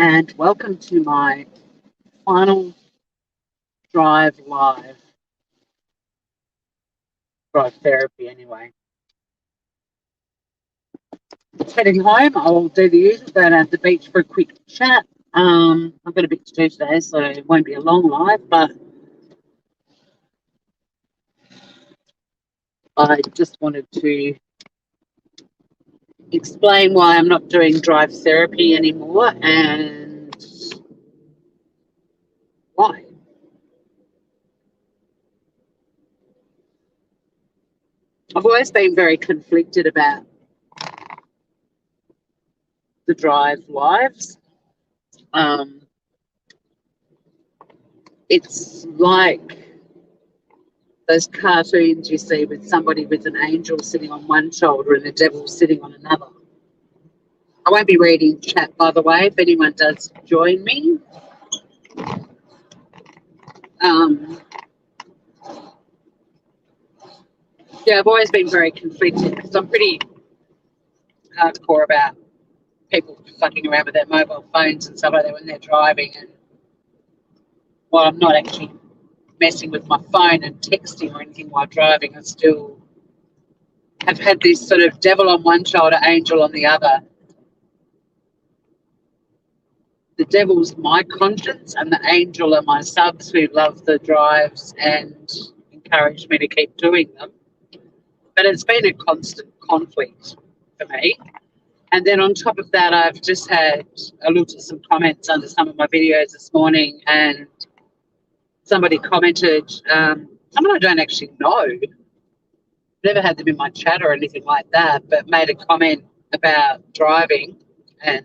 and welcome to my final drive live. Drive therapy, anyway. It's heading home. I'll do the usual, going out to the beach for a quick chat. I've got a bit to do today, so it won't be a long live, but I just wanted to explain why I'm not doing drive therapy anymore and why. I've always been very conflicted about the drive lives. It's like those cartoons you see with somebody with an angel sitting on one shoulder and the devil sitting on another. I won't be reading chat, by the way, if anyone does join me. Yeah, I've always been very conflicted because I'm pretty hardcore about people fucking around with their mobile phones and stuff like that when they're driving. And while I'm not actually messing with my phone and texting or anything while driving, I still have had this sort of devil on one shoulder, angel on the other. The devil's my conscience and the angel are my subs who love the drives and encourage me to keep doing them. But it's been a constant conflict for me. And then on top of that, I looked at some comments under some of my videos this morning, and somebody commented, someone I don't actually know, never had them in my chat or anything like that, but made a comment about driving and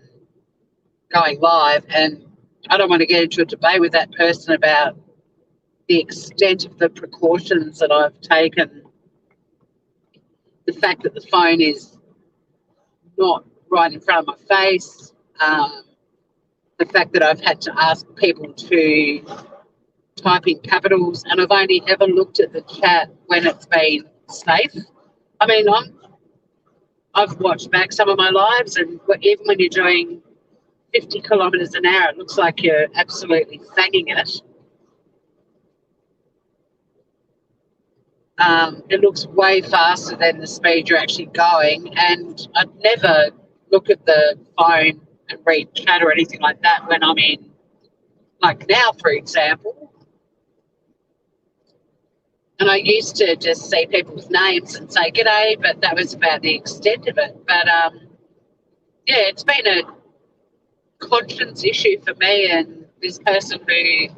going live. And I don't want to get into a debate with that person about the extent of the precautions that I've taken. The fact that the phone is not right in front of my face, the fact that I've had to ask people to type in capitals, and I've only ever looked at the chat when it's been safe. I mean, I've watched back some of my lives, and even when you're doing 50 kilometres an hour, it looks like you're absolutely fanging it. It looks way faster than the speed you're actually going, and I'd never look at the phone and read chat or anything like that when I'm in, like now, for example. And I used to just see people's names and say g'day, but that was about the extent of it. But yeah, it's been a conscience issue for me, and this person who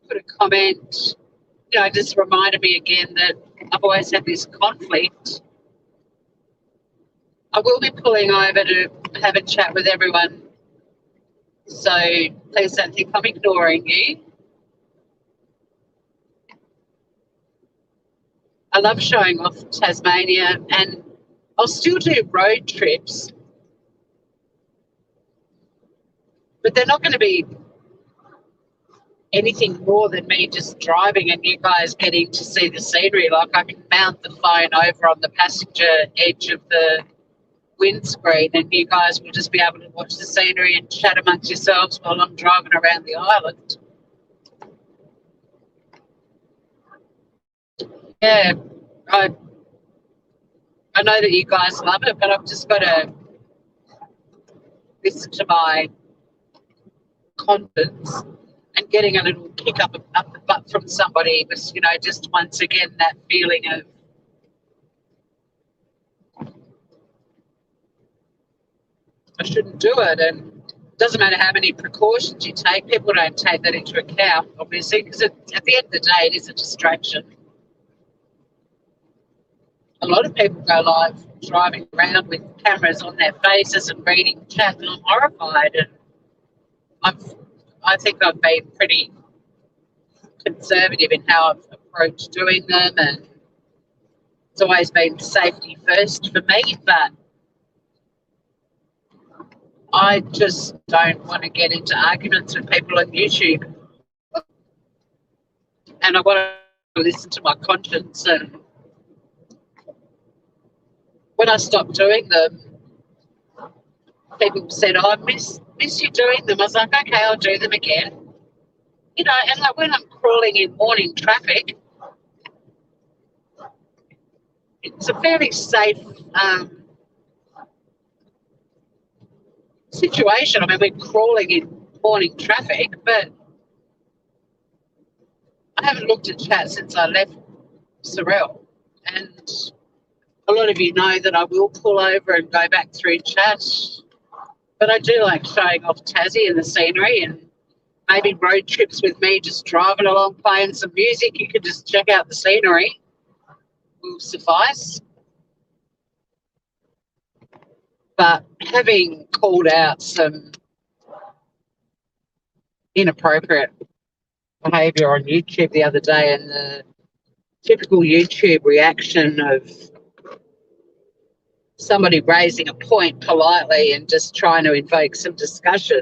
put a comment, just reminded me again that I've always had this conflict. I will be pulling over to have a chat with everyone, so please don't think I'm ignoring you. I love showing off Tasmania, and I'll still do road trips, but they're not going to be anything more than me just driving and you guys getting to see the scenery. Like, I can mount the phone over on the passenger edge of the windscreen and you guys will just be able to watch the scenery and chat amongst yourselves while I'm driving around the island. Yeah, I know that you guys love it, but I've just got to listen to my conscience, and getting a little kick up the butt from somebody was, just once again that feeling of I shouldn't do it. And it doesn't matter how many precautions you take, people don't take that into account, obviously, because at the end of the day, it is a distraction. A lot of people go live driving around with cameras on their faces and reading chat, and I'm horrified. And I think I've been pretty conservative in how I've approached doing them, and it's always been safety first for me, but I just don't want to get into arguments with people on YouTube, and I want to listen to my conscience. And when I stopped doing them, people said, I miss miss you doing them. I was like, okay, I'll do them again. You know, and like when I'm crawling in morning traffic, it's a fairly safe situation. I mean, we're crawling in morning traffic, but I haven't looked at chat since I left Sorel. And a lot of you know that I will pull over and go back through chat. But I do like showing off Tassie and the scenery, and maybe road trips with me, just driving along, playing some music. You could just check out the scenery, will suffice. But having called out some inappropriate behaviour on YouTube the other day, and the typical YouTube reaction of somebody raising a point politely and just trying to invoke some discussion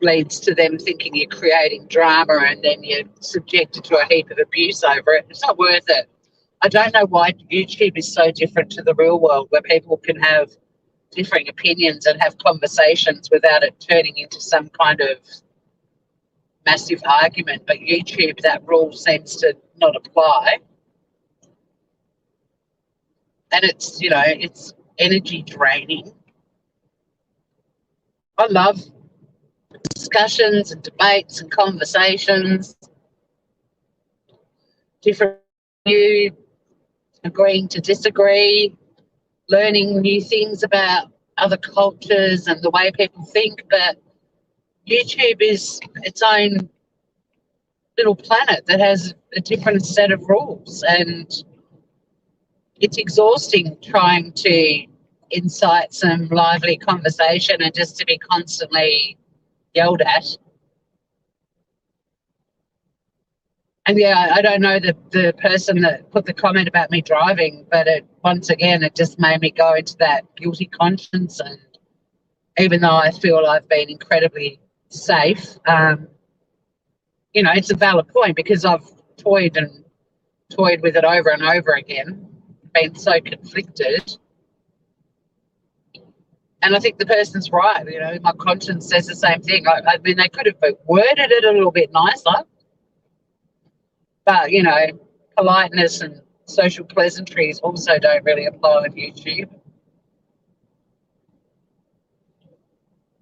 leads to them thinking you're creating drama, and then you're subjected to a heap of abuse over it. It's not worth it. I don't know why YouTube is so different to the real world, where people can have differing opinions and have conversations without it turning into some kind of massive argument. But YouTube, that rule seems to not apply. And it's, you know, it's energy draining. I love discussions and debates and conversations, different views, agreeing to disagree, learning new things about other cultures and the way people think. But YouTube is its own little planet that has a different set of rules, and it's exhausting trying to incite some lively conversation and just to be constantly yelled at. And yeah, I don't know the person that put the comment about me driving, but once again, it just made me go into that guilty conscience. And even though I feel I've been incredibly safe, you know, it's a valid point, because I've toyed with it over and over again, been so conflicted. And I think the person's right. You know, my conscience says the same thing. I mean, they could have worded it a little bit nicer, but, you know, politeness and social pleasantries also don't really apply on YouTube.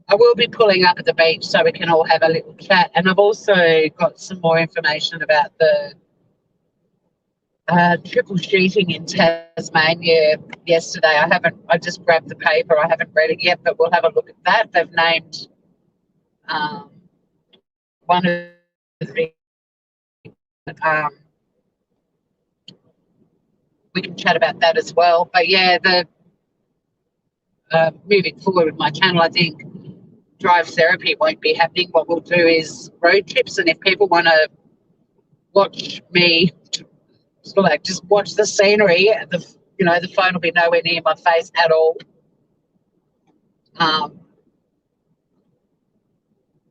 I will be pulling up at the beach so we can all have a little chat. And I've also got some more information about the triple shooting in Tasmania yesterday. I just grabbed the paper. I haven't read it yet, but we'll have a look at that. They've named one of the we can chat about that as well. But yeah, moving forward with my channel, I think drive therapy won't be happening. What we'll do is road trips, and if people want to watch me, like, just watch the scenery, the phone will be nowhere near my face at all.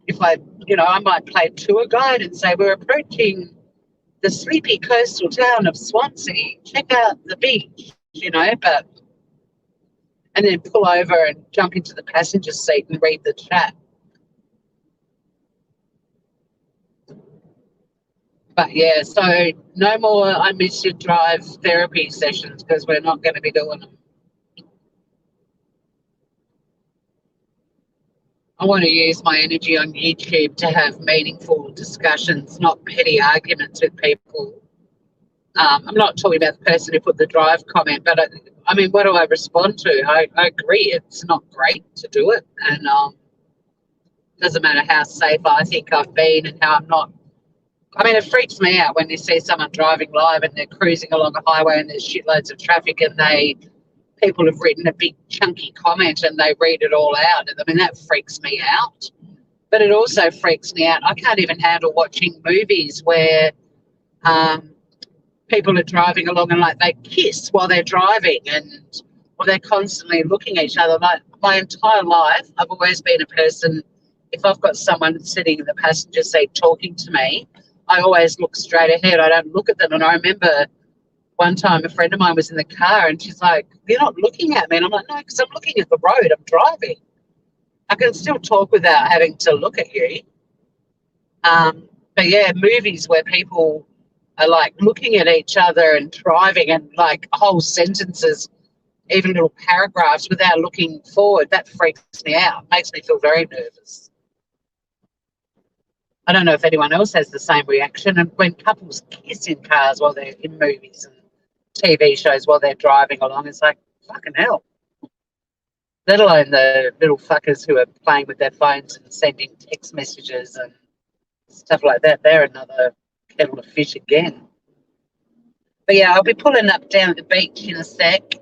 If I might play tour guide and say, we're approaching the sleepy coastal town of Swansea, check out the beach, and then pull over and jump into the passenger seat and read the chat. But yeah, so no more I miss your drive therapy sessions, because we're not going to be doing them. I want to use my energy on YouTube to have meaningful discussions, not petty arguments with people. I'm not talking about the person who put the drive comment, but I mean, what do I respond to? I agree it's not great to do it, and doesn't matter how safe I think I've been and how I'm not. I mean, it freaks me out when you see someone driving live and they're cruising along a highway and there's shitloads of traffic, and people have written a big chunky comment and they read it all out. I mean, that freaks me out. But it also freaks me out. I can't even handle watching movies where people are driving along and like they kiss while they're driving, or they're constantly looking at each other. Like, my entire life, I've always been a person, if I've got someone sitting in the passenger seat talking to me, I always look straight ahead. I don't look at them. And I remember one time a friend of mine was in the car and she's like, "You're not looking at me." And I'm like, "No, because I'm looking at the road. I'm driving." I can still talk without having to look at you. But yeah, movies where people are like looking at each other and driving and like whole sentences, even little paragraphs without looking forward, that freaks me out. Makes me feel very nervous. I don't know if anyone else has the same reaction. And when couples kiss in cars while they're in movies and TV shows while they're driving along, it's like, fucking hell. Let alone the little fuckers who are playing with their phones and sending text messages and stuff like that. They're another kettle of fish again. But yeah, I'll be pulling up down at the beach in a sec.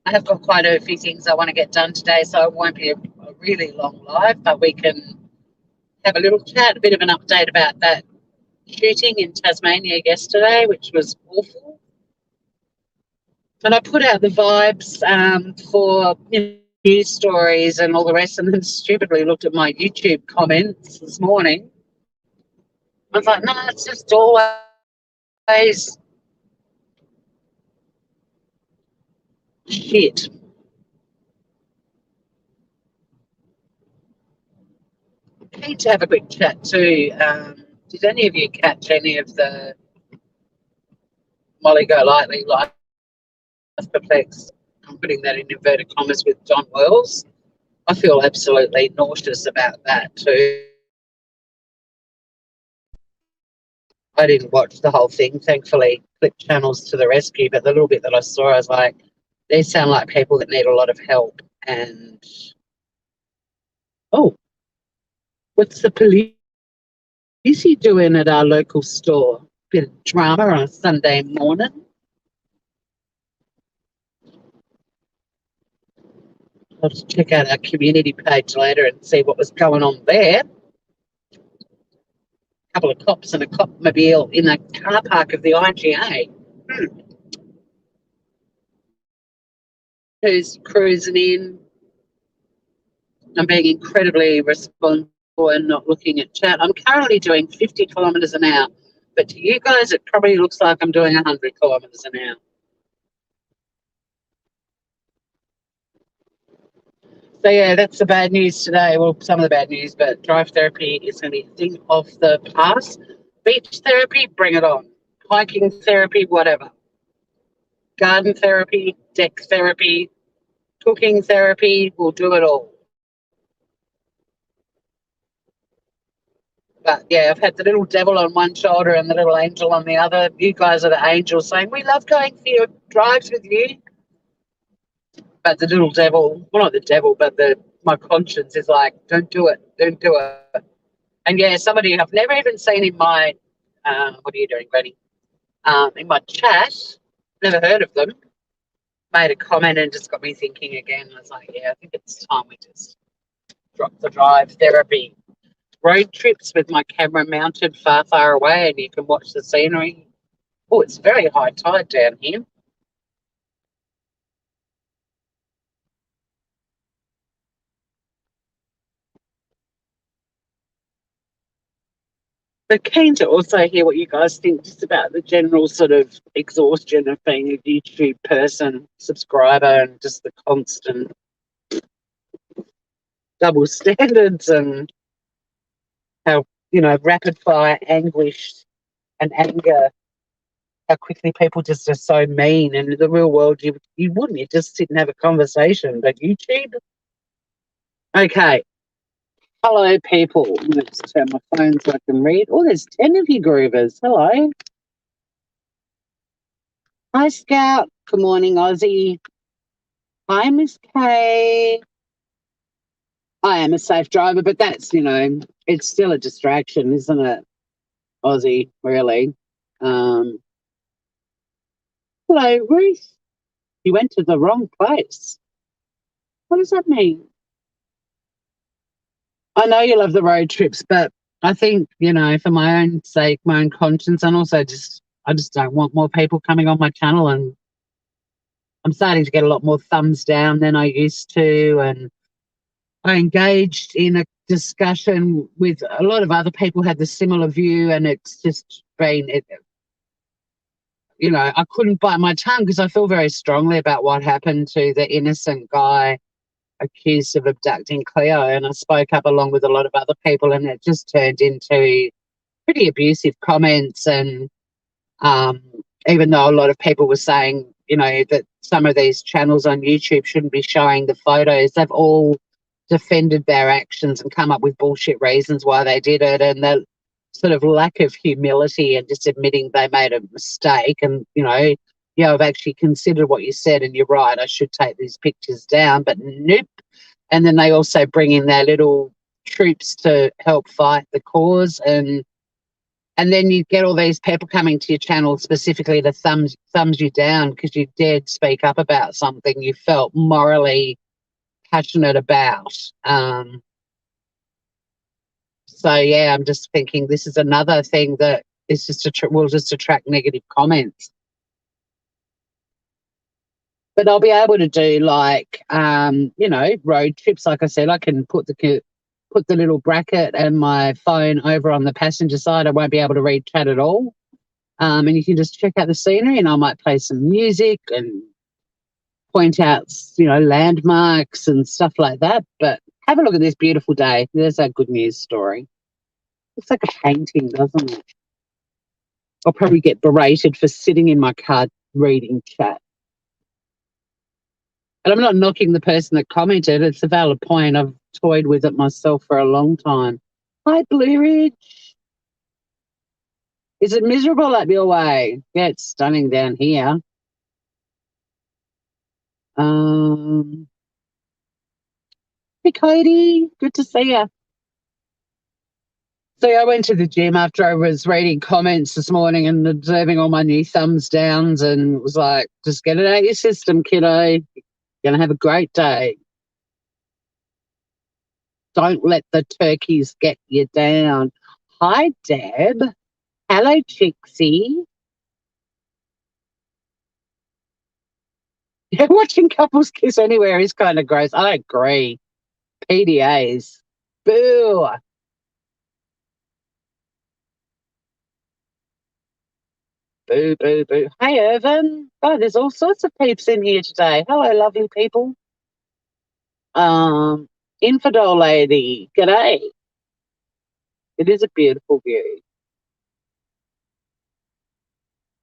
I have got quite a few things I want to get done today, so it won't be a really long live, but we can have a little chat, a bit of an update about that shooting in Tasmania yesterday, which was awful. And I put out the vibes for news stories and all the rest, and then stupidly looked at my YouTube comments this morning. I was like, no, it's just always shit. I need to have a quick chat too. Did any of you catch any of the Molly Golightly life perplexed? I'm putting that in inverted commas with Don Wells. I feel absolutely nauseous about that too. I didn't watch the whole thing, thankfully. Click channels to the rescue, but the little bit that I saw, I was like, they sound like people that need a lot of help. And oh, what's the police doing at our local store? Bit of drama on a Sunday morning. I'll just check out our community page later and see what was going on there. A couple of cops and a copmobile in the car park of the IGA. Who's cruising in. I'm being incredibly responsible and not looking at chat. I'm currently doing 50 kilometres an hour, but to you guys, it probably looks like I'm doing 100 kilometres an hour. So yeah, that's the bad news today. Well, some of the bad news, but drive therapy is going to be a thing of the past. Beach therapy, bring it on. Hiking therapy, whatever. Garden therapy, deck therapy, cooking therapy, we'll do it all. But yeah, I've had the little devil on one shoulder and the little angel on the other. You guys are the angels saying, we love going for your drives with you. But the little devil, well, not the devil, but my conscience is like, don't do it, don't do it. And yeah, somebody I've never even seen in my, what are you doing, Granny? In my chat, never heard of them, made a comment and just got me thinking again. I was like, yeah, I think it's time we just drop the drive therapy. Road trips with my camera mounted far, far away and you can watch the scenery. Oh, it's very high tide down here. But keen to also hear what you guys think just about the general sort of exhaustion of being a YouTube person, subscriber, and just the constant double standards and how, rapid fire anguish and anger, how quickly people just are so mean. And in the real world, you wouldn't. You just sit and have a conversation. But YouTube? Okay. Hello, people. Let's turn my phone so I can read. Oh, there's 10 of you groovers. Hello. Hi, Scout. Good morning, Aussie. Hi, Miss Kay. I am a safe driver, but that's, it's still a distraction, isn't it, Aussie, really? Hello, Ruth. You went to the wrong place. What does that mean? I know you love the road trips, but I think, for my own sake, my own conscience, and also I just don't want more people coming on my channel, and I'm starting to get a lot more thumbs down than I used to, and I engaged in a discussion with a lot of other people who had the similar view, and it's just been, I couldn't bite my tongue because I feel very strongly about what happened to the innocent guy accused of abducting Cleo, and I spoke up along with a lot of other people, and it just turned into pretty abusive comments. And um, even though a lot of people were saying, that some of these channels on YouTube shouldn't be showing the photos, they've all defended their actions and come up with bullshit reasons why they did it, and the sort of lack of humility and just admitting they made a mistake. And I've actually considered what you said, and you're right, I should take these pictures down, but nope. And then they also bring in their little troops to help fight the cause, and then you get all these people coming to your channel specifically to thumbs you down because you dared speak up about something you felt morally passionate about. So yeah, I'm just thinking this is another thing that is just will just attract negative comments. But I'll be able to do road trips. Like I said, I can put the little bracket and my phone over on the passenger side. I won't be able to read chat at all. And you can just check out the scenery, and I might play some music and point out, landmarks and stuff like that. But have a look at this beautiful day. There's our good news story. Looks like a painting, doesn't it? I'll probably get berated for sitting in my car reading chat. And I'm not knocking the person that commented. It's a valid point. I've toyed with it myself for a long time. Hi, Blue Ridge. Is it miserable up your way? Yeah, it's stunning down here. Hey, Cody. Good to see you. So I went to the gym after I was reading comments this morning and observing all my new thumbs downs, and it was like, just get it out of your system, kiddo. You're going to have a great day. Don't let the turkeys get you down. Hi, Deb. Hello, Chixie. Yeah, watching couples kiss anywhere is kind of gross. I agree. PDAs. Boo. Boo, boo, boo. Hey, Irvin. Oh, there's all sorts of peeps in here today. Hello, lovely people. Infidel lady. G'day. It is a beautiful view.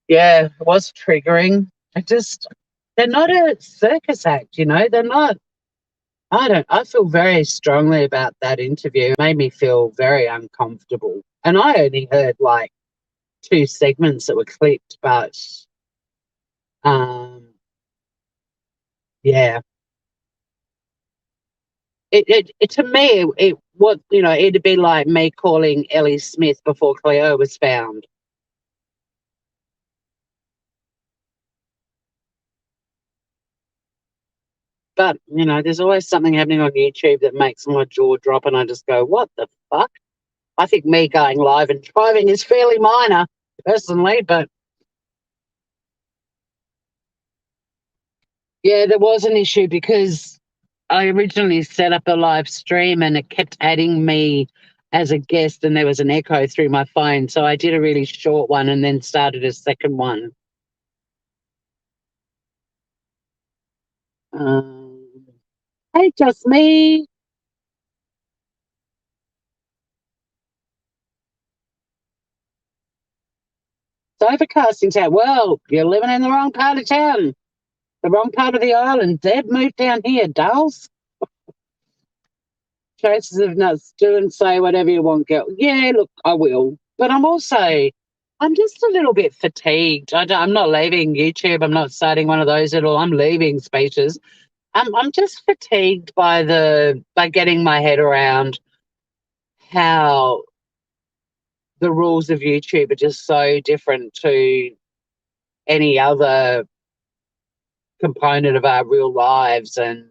Yeah, it was triggering. They're not a circus act, they're not. I feel very strongly about that interview. It made me feel very uncomfortable. And I only heard like 2 segments that were clipped, but yeah. It to me it'd be like me calling Ellie Smith before Cleo was found. But there's always something happening on YouTube that makes my jaw drop, and I just go, "What the fuck?" I think me going live and driving is fairly minor, personally, but yeah, there was an issue because I originally set up a live stream and it kept adding me as a guest, and there was an echo through my phone. So I did a really short one and then started a second one. Hey, just me. It's overcast in town. Well, you're living in the wrong part of town, the wrong part of the island. Deb moved down here, dolls. Choices of nuts. Do and say whatever you want, girl. Yeah, look, I will. But I'm just a little bit fatigued. I'm not leaving YouTube. I'm not starting one of those at all. I'm leaving Speeches. I'm just fatigued by getting my head around how the rules of YouTube are just so different to any other component of our real lives, and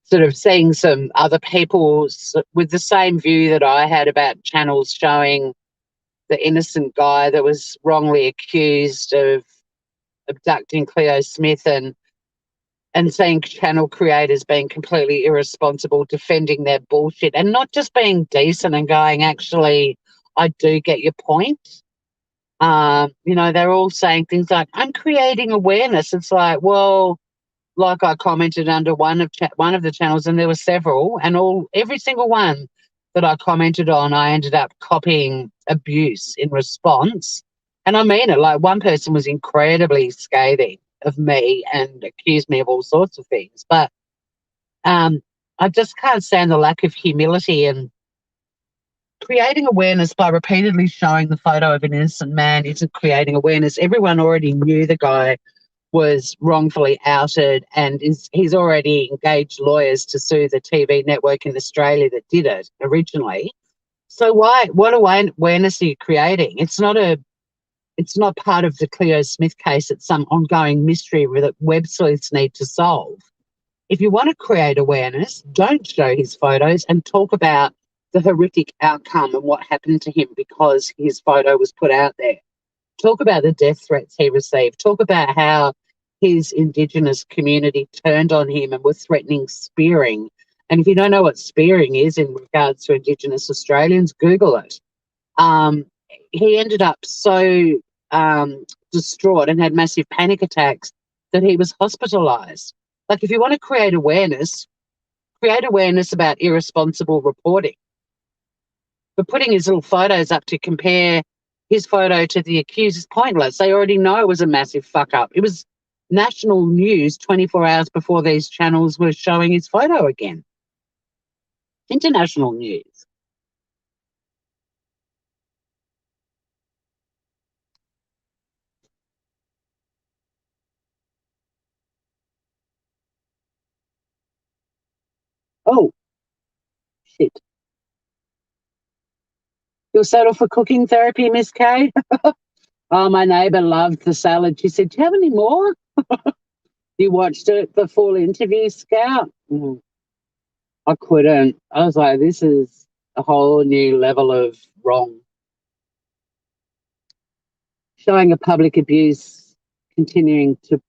sort of seeing some other people with the same view that I had about channels showing the innocent guy that was wrongly accused of abducting Cleo Smith, and seeing channel creators being completely irresponsible, defending their bullshit and not just being decent and going, actually, I do get your point. They're all saying things like, I'm creating awareness. It's like, well, like I commented under one of the channels, and there were several, and every single one that I commented on, I ended up copying abuse in response. And I mean it. Like, one person was incredibly scathing of me and accused me of all sorts of things. But I just can't stand the lack of humility and creating awareness by repeatedly showing the photo of an innocent man isn't creating awareness. Everyone already knew the guy was wrongfully outed, and he's already engaged lawyers to sue the TV network in Australia that did it originally. So what awareness are you creating? It's not part of the Cleo Smith case. It's some ongoing mystery that web sleuths need to solve. If you want to create awareness, don't show his photos and talk about the horrific outcome and what happened to him because his photo was put out there. Talk about the death threats he received. Talk about how his Indigenous community turned on him and were threatening spearing. And if you don't know what spearing is in regards to Indigenous Australians, Google it. He ended up so distraught and had massive panic attacks that he was hospitalised. Like, if you want to create awareness about irresponsible reporting. But putting his little photos up to compare his photo to the accused is pointless. They already know it was a massive fuck up. It was national news 24 hours before these channels were showing his photo again. International news. Oh, shit. You'll settle for cooking therapy, Miss Kay? Oh, my neighbour loved the salad. She said, do you have any more? You watched it, the full interview, Scout? I couldn't. I was like, this is a whole new level of wrong. Showing a public abuse, continuing to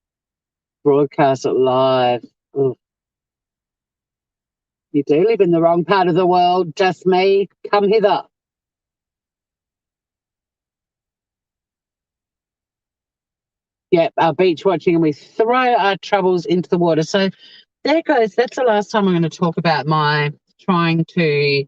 broadcast it live. Ugh. You do live in the wrong part of the world, just me. Come hither. Yep, our beach watching, and we throw our troubles into the water. So there goes. That's the last time I'm going to talk about my trying to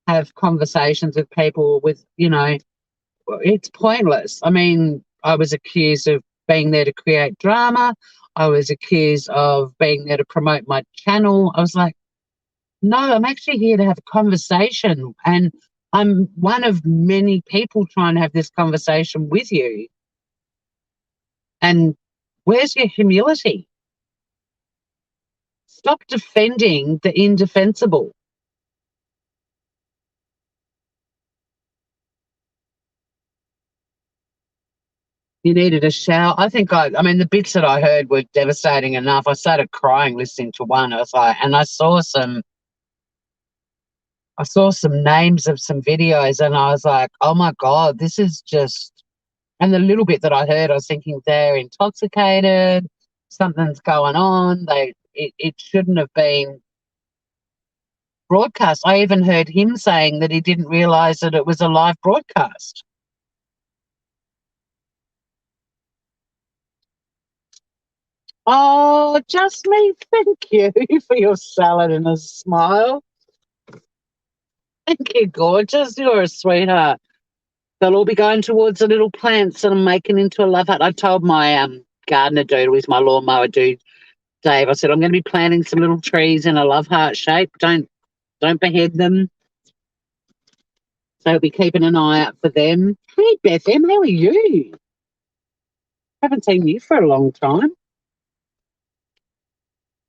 have conversations with people with, it's pointless. I mean, I was accused of being there to create drama. I was accused of being there to promote my channel. I was like, no, I'm actually here to have a conversation. And I'm one of many people trying to have this conversation with you. And where's your humility? Stop defending the indefensible. You needed a shower. I mean, the bits that I heard were devastating enough. I started crying listening to one. I was like, and I saw some names of some videos, and I was like, oh my God, this is just, and the little bit that I heard, I was thinking they're intoxicated, something's going on. It shouldn't have been broadcast. I even heard him saying that he didn't realise that it was a live broadcast. Oh, just me. Thank you for your salad and a smile. Thank you, gorgeous. You're a sweetheart. They'll all be going towards the little plants that I'm making into a love hut. I told my gardener dude, who is my lawnmower dude, Dave, I said, I'm going to be planting some little trees in a love heart shape. Don't behead them. So I'll be keeping an eye out for them. Hey, Beth M, how are you? Haven't seen you for a long time.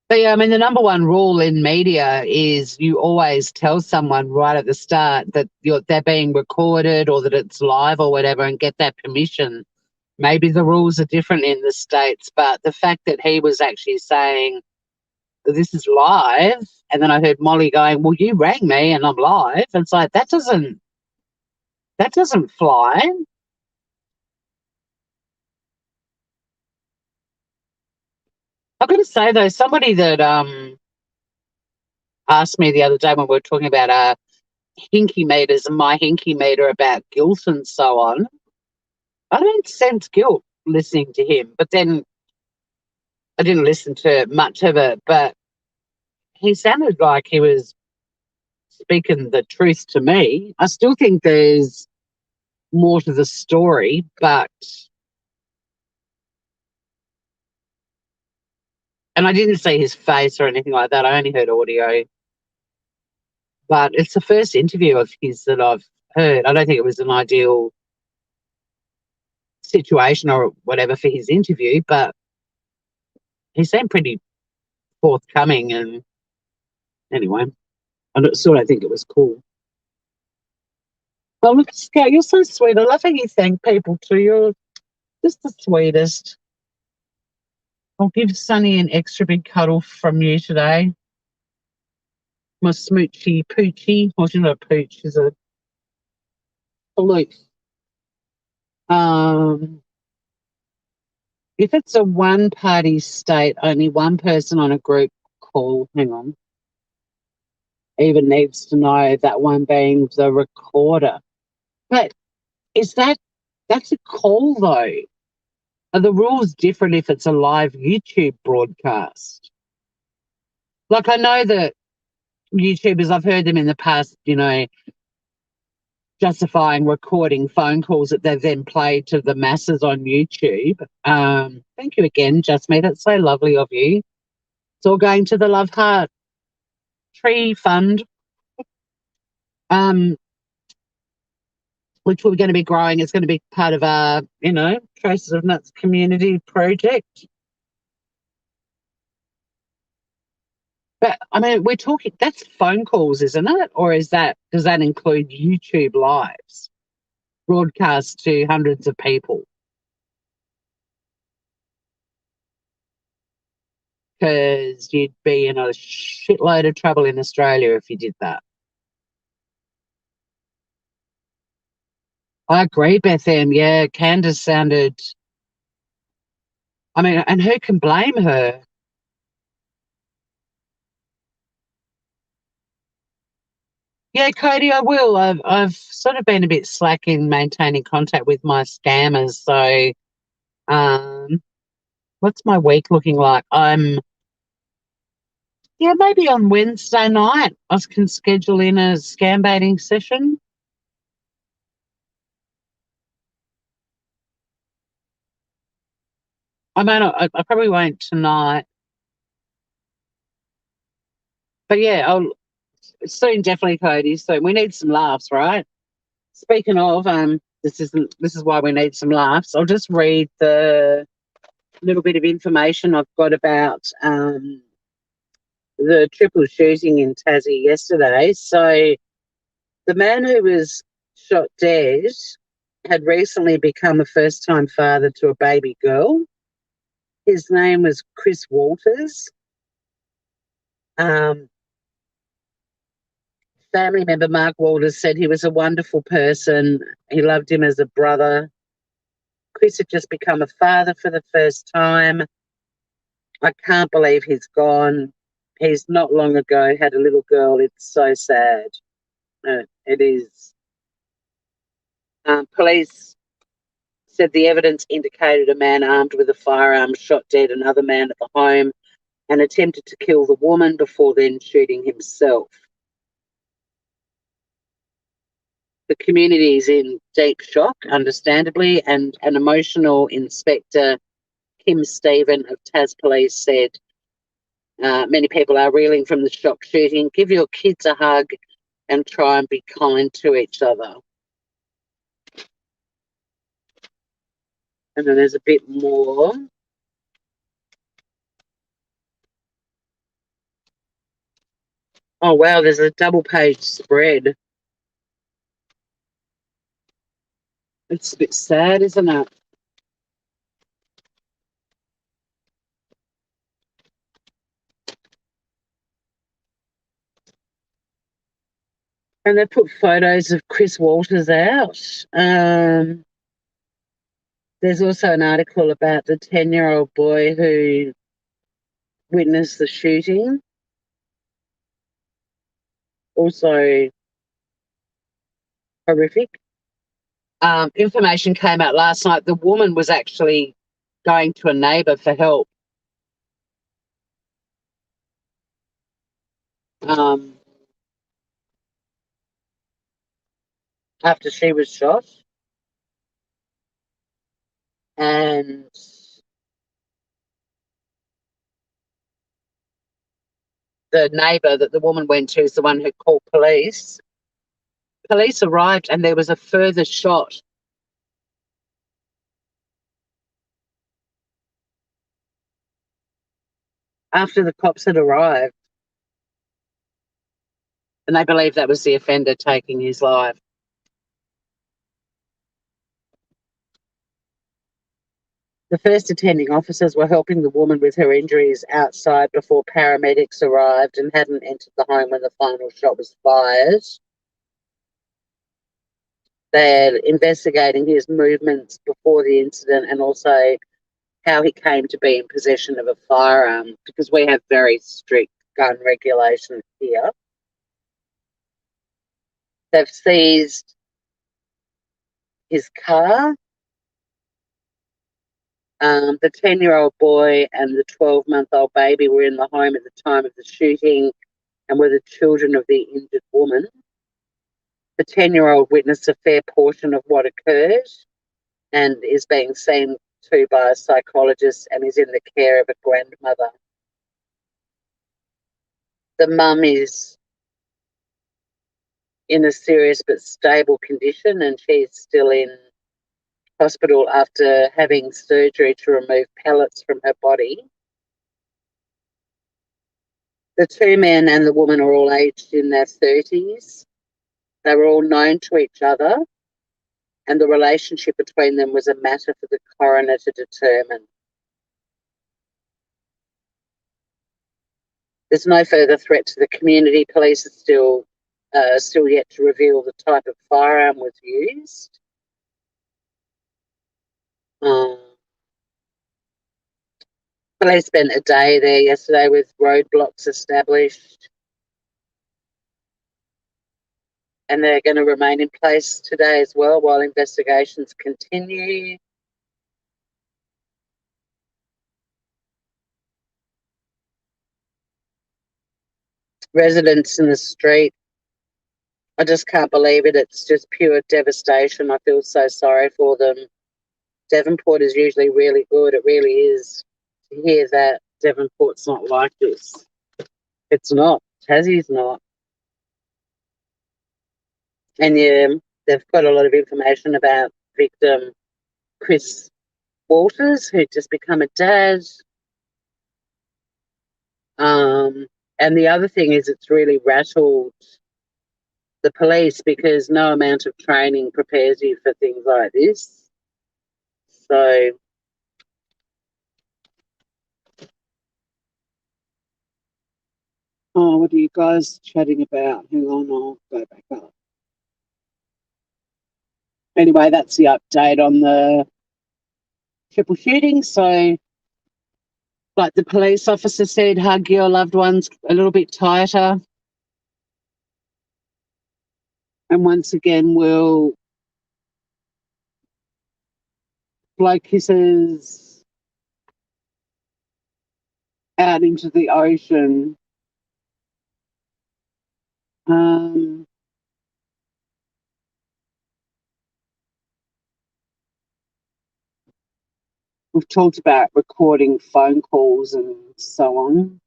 But yeah, I mean, the number one rule in media is you always tell someone right at the start that they're being recorded or that it's live or whatever, and get that permission. Maybe the rules are different in the States, but the fact that he was actually saying this is live, and then I heard Molly going, well, you rang me and I'm live. It's like, that doesn't fly. I've got to say though, somebody that asked me the other day when we were talking about hinky meters and my hinky meter about guilt and so on, I don't sense guilt listening to him. But then I didn't listen to much of it, but he sounded like he was speaking the truth to me. I still think there's more to the story, and I didn't see his face or anything like that. I only heard audio, but it's the first interview of his that I've heard. I don't think it was an ideal situation or whatever for his interview, but he seemed pretty forthcoming. And anyway, still don't think it was cool. Oh, look, Scout, you're so sweet. I love how you thank people too. You're just the sweetest. I'll give Sunny an extra big cuddle from you today. My smoochy poochie. Well, she's not a pooch, she's a flute. If it's a one-party state, only one person on a group call, hang on, even needs to know, that one being the recorder. But that's a call though? Are the rules different if it's a live YouTube broadcast? Like, I know that YouTubers, I've heard them in the past, justifying recording phone calls that they've then played to the masses on YouTube. Thank you again, Just Me. That's so lovely of you. It's all going to the Love Heart Tree Fund, which we're going to be growing. It's going to be part of our, Traces of Nuts community project. But I mean, we're talking, that's phone calls, isn't it? Or does that include YouTube lives, broadcast to hundreds of people? Because you'd be in a shitload of trouble in Australia if you did that. I agree, Beth M. Yeah, Candace sounded, I mean, and who can blame her? Yeah, Cody, I will. I've sort of been a bit slack in maintaining contact with my scammers. So, what's my week looking like? Maybe on Wednesday night I can schedule in a scam baiting session. I mean, I probably won't tonight, but yeah, I'll soon. Definitely, Cody. So we need some laughs, right? Speaking of, this is why we need some laughs. I'll just read the little bit of information I've got about the triple shooting in Tassie yesterday. So the man who was shot dead had recently become a first-time father to a baby girl. His name was Chris Walters. Family member Mark Walters said he was a wonderful person. He loved him as a brother. Chris had just become a father for the first time. I can't believe he's gone. He's not long ago had a little girl. It's so sad. It is. Police said the evidence indicated a man armed with a firearm shot dead another man at the home and attempted to kill the woman before then shooting himself. The community is in deep shock, understandably, and an emotional Inspector Kim Stephen of Tas Police said, many people are reeling from the shock shooting. Give your kids a hug and try and be kind to each other. And then there's a bit more. Oh, wow, there's a double-page spread. It's a bit sad, isn't it? And they put photos of Chris Walters out. There's also an article about the 10-year-old boy who witnessed the shooting. Also horrific. Information came out last night. The woman was actually going to a neighbour for help um, after she was shot. And the neighbour that the woman went to is the one who called police. Police arrived and there was a further shot. After the cops had arrived, and they believe that was the offender taking his life. The first attending officers were helping the woman with her injuries outside before paramedics arrived and hadn't entered the home when the final shot was fired. They're investigating his movements before the incident and also how he came to be in possession of a firearm, because we have very strict gun regulations here. They've seized his car. The 10-year-old boy and the 12-month-old baby were in the home at the time of the shooting and were the children of the injured woman. The 10-year-old witnessed a fair portion of what occurred and is being seen to by a psychologist and is in the care of a grandmother. The mum is in a serious but stable condition and she's still in hospital after having surgery to remove pellets from her body. The two men and the woman are all aged in their 30s. They were all known to each other, and the relationship between them was a matter for the coroner to determine. There's no further threat to the community. Police are still yet to reveal the type of firearm was used. Police spent a day there yesterday with roadblocks established, and they're going to remain in place today as well while investigations continue. Residents in the street, I just can't believe it. It's just pure devastation. I feel so sorry for them. Devonport is usually really good. It really is. To hear that Devonport's not like this. It's not. Tassie's not. And yeah, they've got a lot of information about victim Chris Walters, who'd just become a dad. And the other thing is it's really rattled the police because no amount of training prepares you for things like this. So what are you guys chatting about? Hang on, I'll go back up. Anyway, that's the update on the triple shooting. So, like the police officer said, hug your loved ones a little bit tighter. And once again, we'll blow kisses out into the ocean. We've talked about recording phone calls and so on.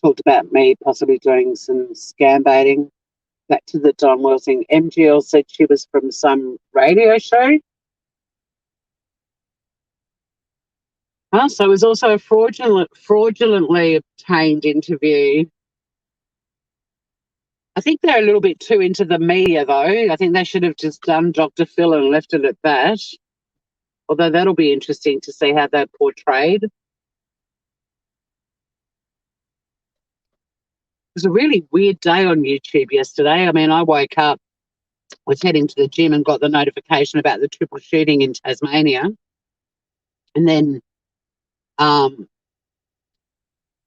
Talked about me possibly doing some scam baiting. Back to the Don Wells thing. MGL said she was from some radio show. So it was also a fraudulently obtained interview. I think they're a little bit too into the media, though. I think they should have just done Dr. Phil and left it at that. Although that'll be interesting to see how they're portrayed. It was a really weird day on YouTube yesterday. I mean, I woke up, was heading to the gym and got the notification about the triple shooting in Tasmania. And then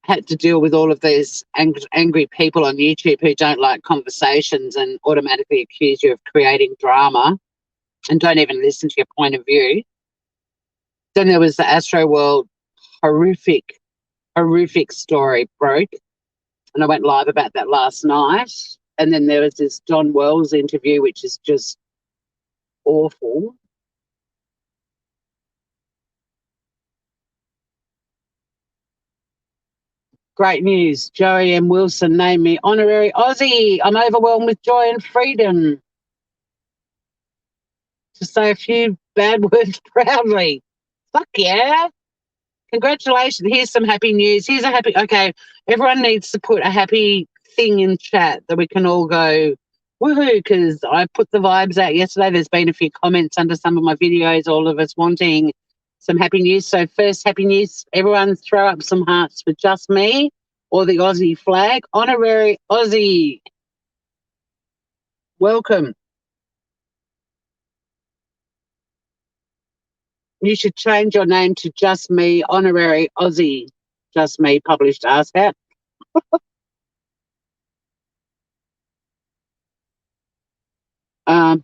had to deal with all of these angry people on YouTube who don't like conversations and automatically accuse you of creating drama and don't even listen to your point of view. Then there was the Astro World horrific story broke. And I went live about that last night. And then there was this John Wells interview, which is just awful. Great news. Joey M. Wilson named me honorary Aussie. I'm overwhelmed with joy and freedom to say a few bad words proudly. Fuck yeah. Congratulations. Here's some happy news. Okay, everyone needs to put a happy thing in chat that we can all go, woohoo, because I put the vibes out yesterday. There's been a few comments under some of my videos, all of us wanting some happy news. So first happy news, everyone throw up some hearts for just me or the Aussie flag. Honorary Aussie. Welcome. You should change your name to Just Me, Honorary Aussie. Just Me, published ASCAP.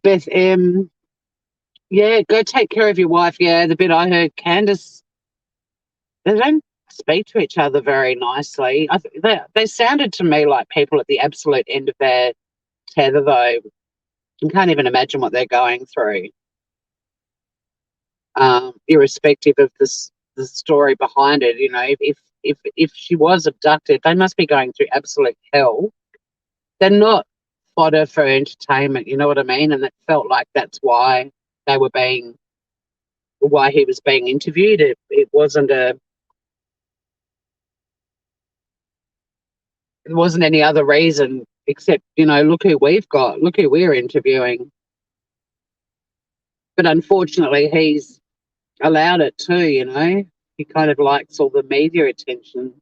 Beth M. Yeah, go take care of your wife. Yeah, the bit I heard, Candace, they don't speak to each other very nicely. They sounded to me like people at the absolute end of their tether, though. I can't even imagine what they're going through. Irrespective of the story behind it, you know, if she was abducted, they must be going through absolute hell. They're not fodder for entertainment, you know what I mean? And it felt like that's why he was being interviewed. It wasn't any other reason except, you know, look who we're interviewing. But unfortunately, he's allowed it too, you know. He kind of likes all the media attention.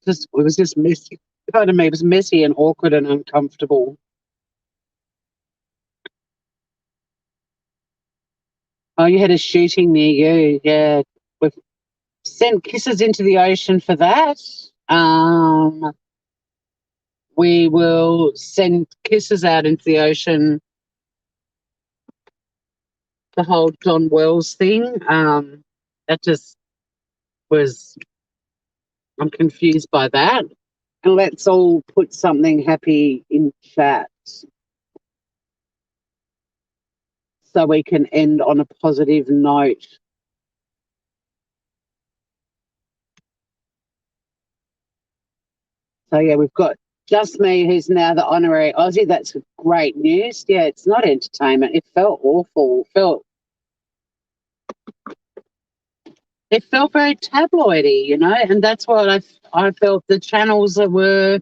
It was just messy. Pardon me, it was messy and awkward and uncomfortable. Oh, you had a shooting near you. Yeah. We've sent kisses into the ocean for that. We will send kisses out into the ocean, the whole John Wells thing. That just was, I'm confused by that. And let's all put something happy in chat so we can end on a positive note. So, yeah, we've got Just Me, who's now the honorary Aussie. That's great news. Yeah, it's not entertainment. It felt awful. It felt very tabloidy, you know, and that's what I felt the channels that were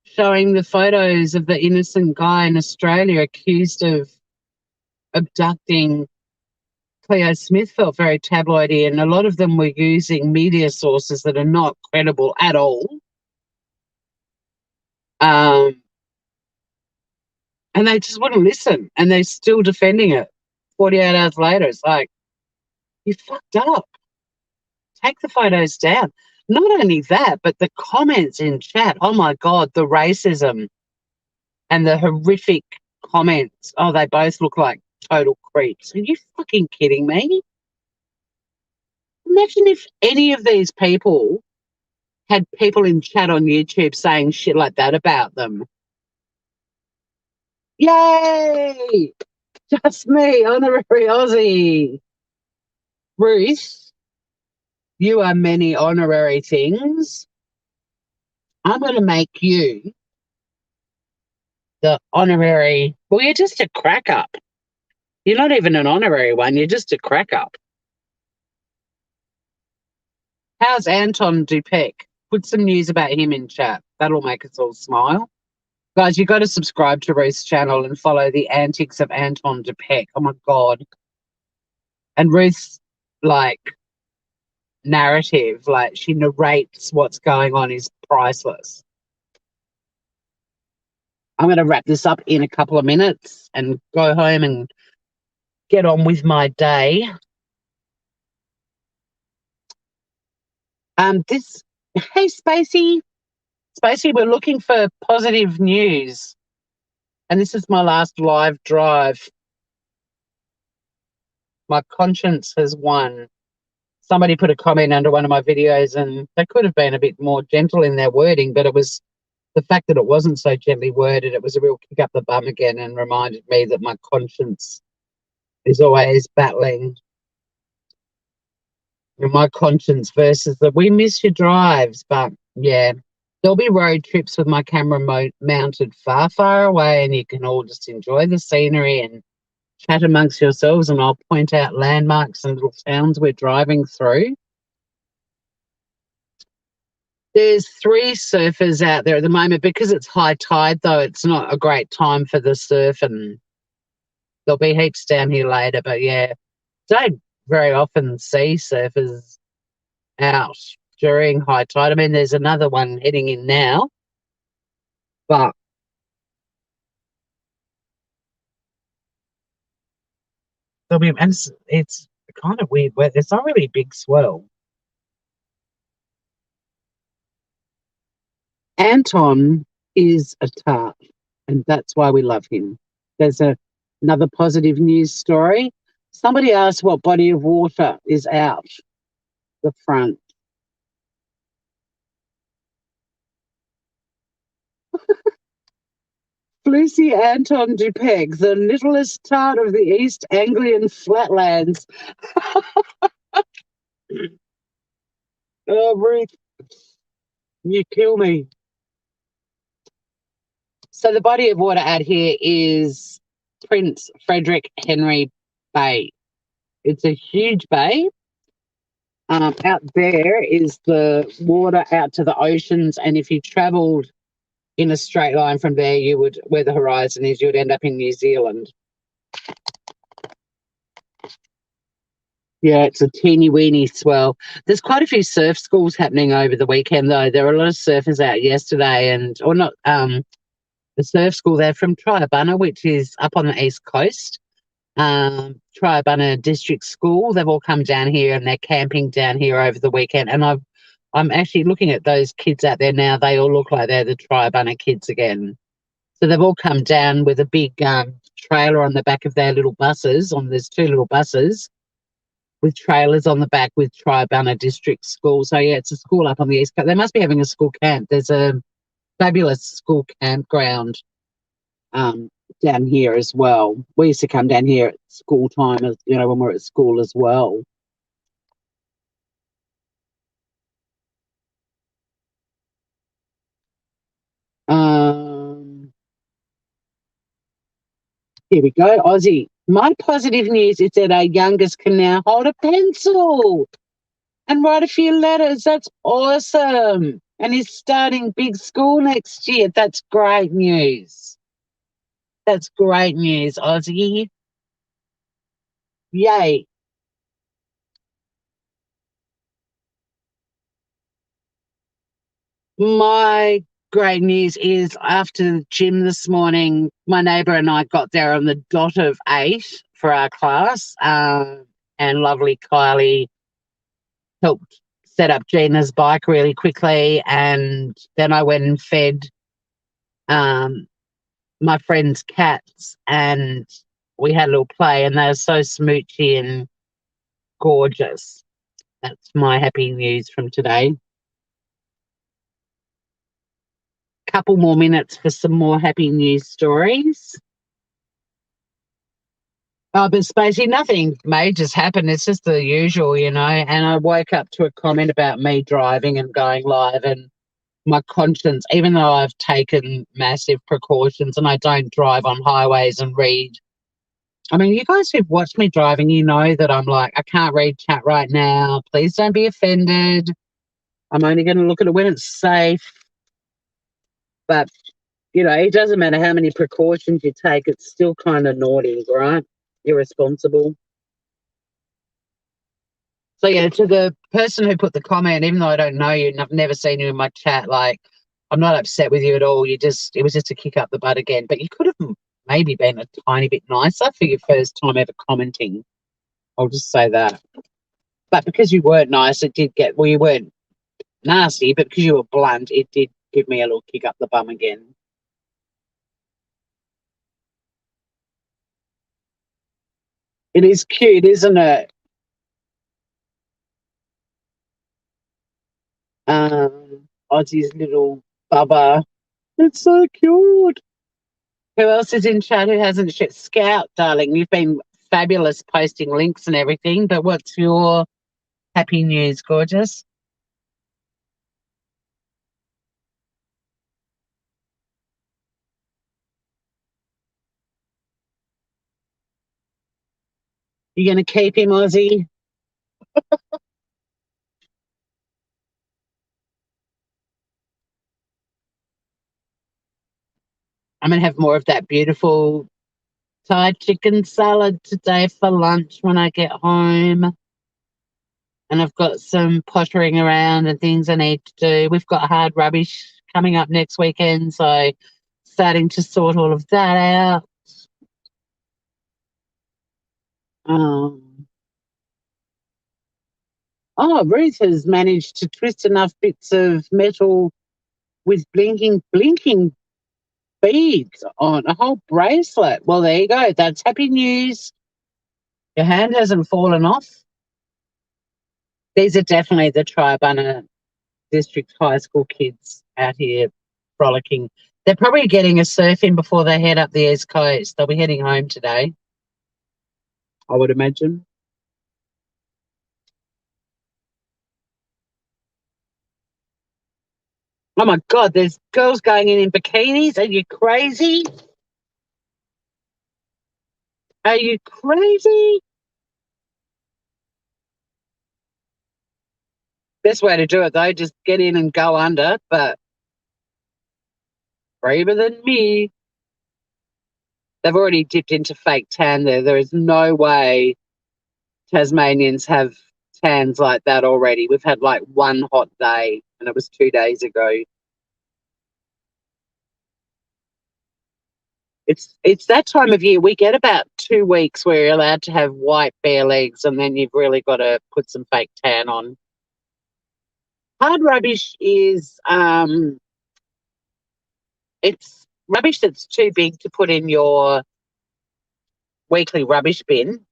showing the photos of the innocent guy in Australia accused of abducting Cleo Smith felt very tabloidy, and a lot of them were using media sources that are not credible at all. And they just wouldn't listen, and they're still defending it 48 hours later. It's like, you fucked up. Take the photos down. Not only that, but the comments in chat, oh my God, the racism and the horrific comments. Oh, they both look like total creeps. Are you fucking kidding me? Imagine if any of these people had people in chat on YouTube saying shit like that about them. Yay! Just me, honorary Aussie. Ruth, you are many honorary things. I'm going to make you the honorary. Well, you're just a crack up. You're not even an honorary one. You're just a crack up. How's Anton Dupek? Put some news about him in chat. That'll make us all smile. Guys, you got to subscribe to Ruth's channel and follow the antics of Anton Dupek. Oh, my God. And Ruth's, like, narrative, like, she narrates what's going on is priceless. I'm going to wrap this up in a couple of minutes and go home and get on with my day. Hey, Spacey, we're looking for positive news. And this is my last live drive. My conscience has won. somebody put a comment under one of my videos, and they could have been a bit more gentle in their wording, but it was the fact that it wasn't so gently worded. It was a real kick up the bum again, and reminded me that my conscience is always battling. My conscience versus the we miss your drives, but yeah, there'll be road trips with my camera mounted far, far away, and you can all just enjoy the scenery and chat amongst yourselves, and I'll point out landmarks and little towns we're driving through. There's 3 surfers out there at the moment. Because it's high tide, though, it's not a great time for the surf, and there'll be heaps down here later. But yeah, don't very often see surfers out during high tide. I mean, there's another one heading in now, but there'll be, and it's kind of weird weather. It's not really big swell. Anton is a tart, and that's why we love him. There's another positive news story. Somebody asked what body of water is out the front. Lucy Anton Dupeg, the littlest tart of the East Anglian flatlands. Oh, Ruth, you kill me. So the body of water out here is Prince Frederick Henry Bay. It's a huge bay. Out there is the water out to the oceans, and if you travelled in a straight line from there, you would, where the horizon is, you would end up in New Zealand. Yeah, it's a teeny weeny swell. There's quite a few surf schools happening over the weekend, though. There were a lot of surfers out yesterday, or not. The surf school there from Triabunna, which is up on the east coast. Triabunna District School. They've all come down here and they're camping down here over the weekend. And I'm actually looking at those kids out there now. They all look like they're the Triabunna kids again. So they've all come down with a big trailer on the back of their little buses. There's 2 little buses with trailers on the back with Triabunna District School. So yeah, it's a school up on the east coast. They must be having a school camp. There's a fabulous school campground down here as well. We used to come down here at school time, as you know, when we're at school as well. Here we go, Aussie. My positive news is that our youngest can now hold a pencil and write a few letters. That's awesome. And he's starting big school next year. That's great news. That's great news, Aussie. Yay. My great news is after the gym this morning, my neighbour and I got there on the dot of 8 for our class, and lovely Kylie helped set up Gina's bike really quickly, and then I went and fed my friend's cats, and we had a little play, and they were so smoochy and gorgeous. That's my happy news from today. Couple more minutes for some more happy news stories. Oh, but Spacey, nothing major's happened. It's just the usual, you know. And I woke up to a comment about me driving and going live, and my conscience, even though I've taken massive precautions and I don't drive on highways and read. I mean, you guys who've watched me driving, you know that I'm like, I can't read chat right now. Please don't be offended. I'm only going to look at it when it's safe. But, you know, it doesn't matter how many precautions you take, it's still kind of naughty, right? Irresponsible. So yeah, to the person who put the comment, even though I don't know you and I've never seen you in my chat, like, I'm not upset with you at all. It was just a kick up the butt again. But you could have maybe been a tiny bit nicer for your first time ever commenting. I'll just say that. But because you weren't nice, it did get, well, you weren't nasty, but because you were blunt, it did give me a little kick up the bum again. It is cute, isn't it? Aussie's little bubba. It's so cute. Who else is in chat who hasn't shit? Scout, darling, you've been fabulous posting links and everything, but what's your happy news, gorgeous? You going to keep him, Aussie? I'm going to have more of that beautiful Thai chicken salad today for lunch when I get home. And I've got some pottering around and things I need to do. We've got hard rubbish coming up next weekend, so starting to sort all of that out. Um, Ruth has managed to twist enough bits of metal with blinking beads on a whole bracelet. Well, there you go. That's happy news. Your hand hasn't fallen off. These are definitely the Triabunna District High School kids out here frolicking. They're probably getting a surf in before they head up the East Coast. They'll be heading home today, I would imagine. Oh my God, there's girls going in bikinis. Are you crazy? Are you crazy? Best way to do it, though, just get in and go under, but braver than me. They've already dipped into fake tan there. There is no way Tasmanians have tans like that already. We've had like one hot day, and it was 2 days ago. It's that time of year. We get about 2 weeks where you're allowed to have white bare legs, and then you've really got to put some fake tan on. Hard rubbish is it's rubbish that's too big to put in your weekly rubbish bin.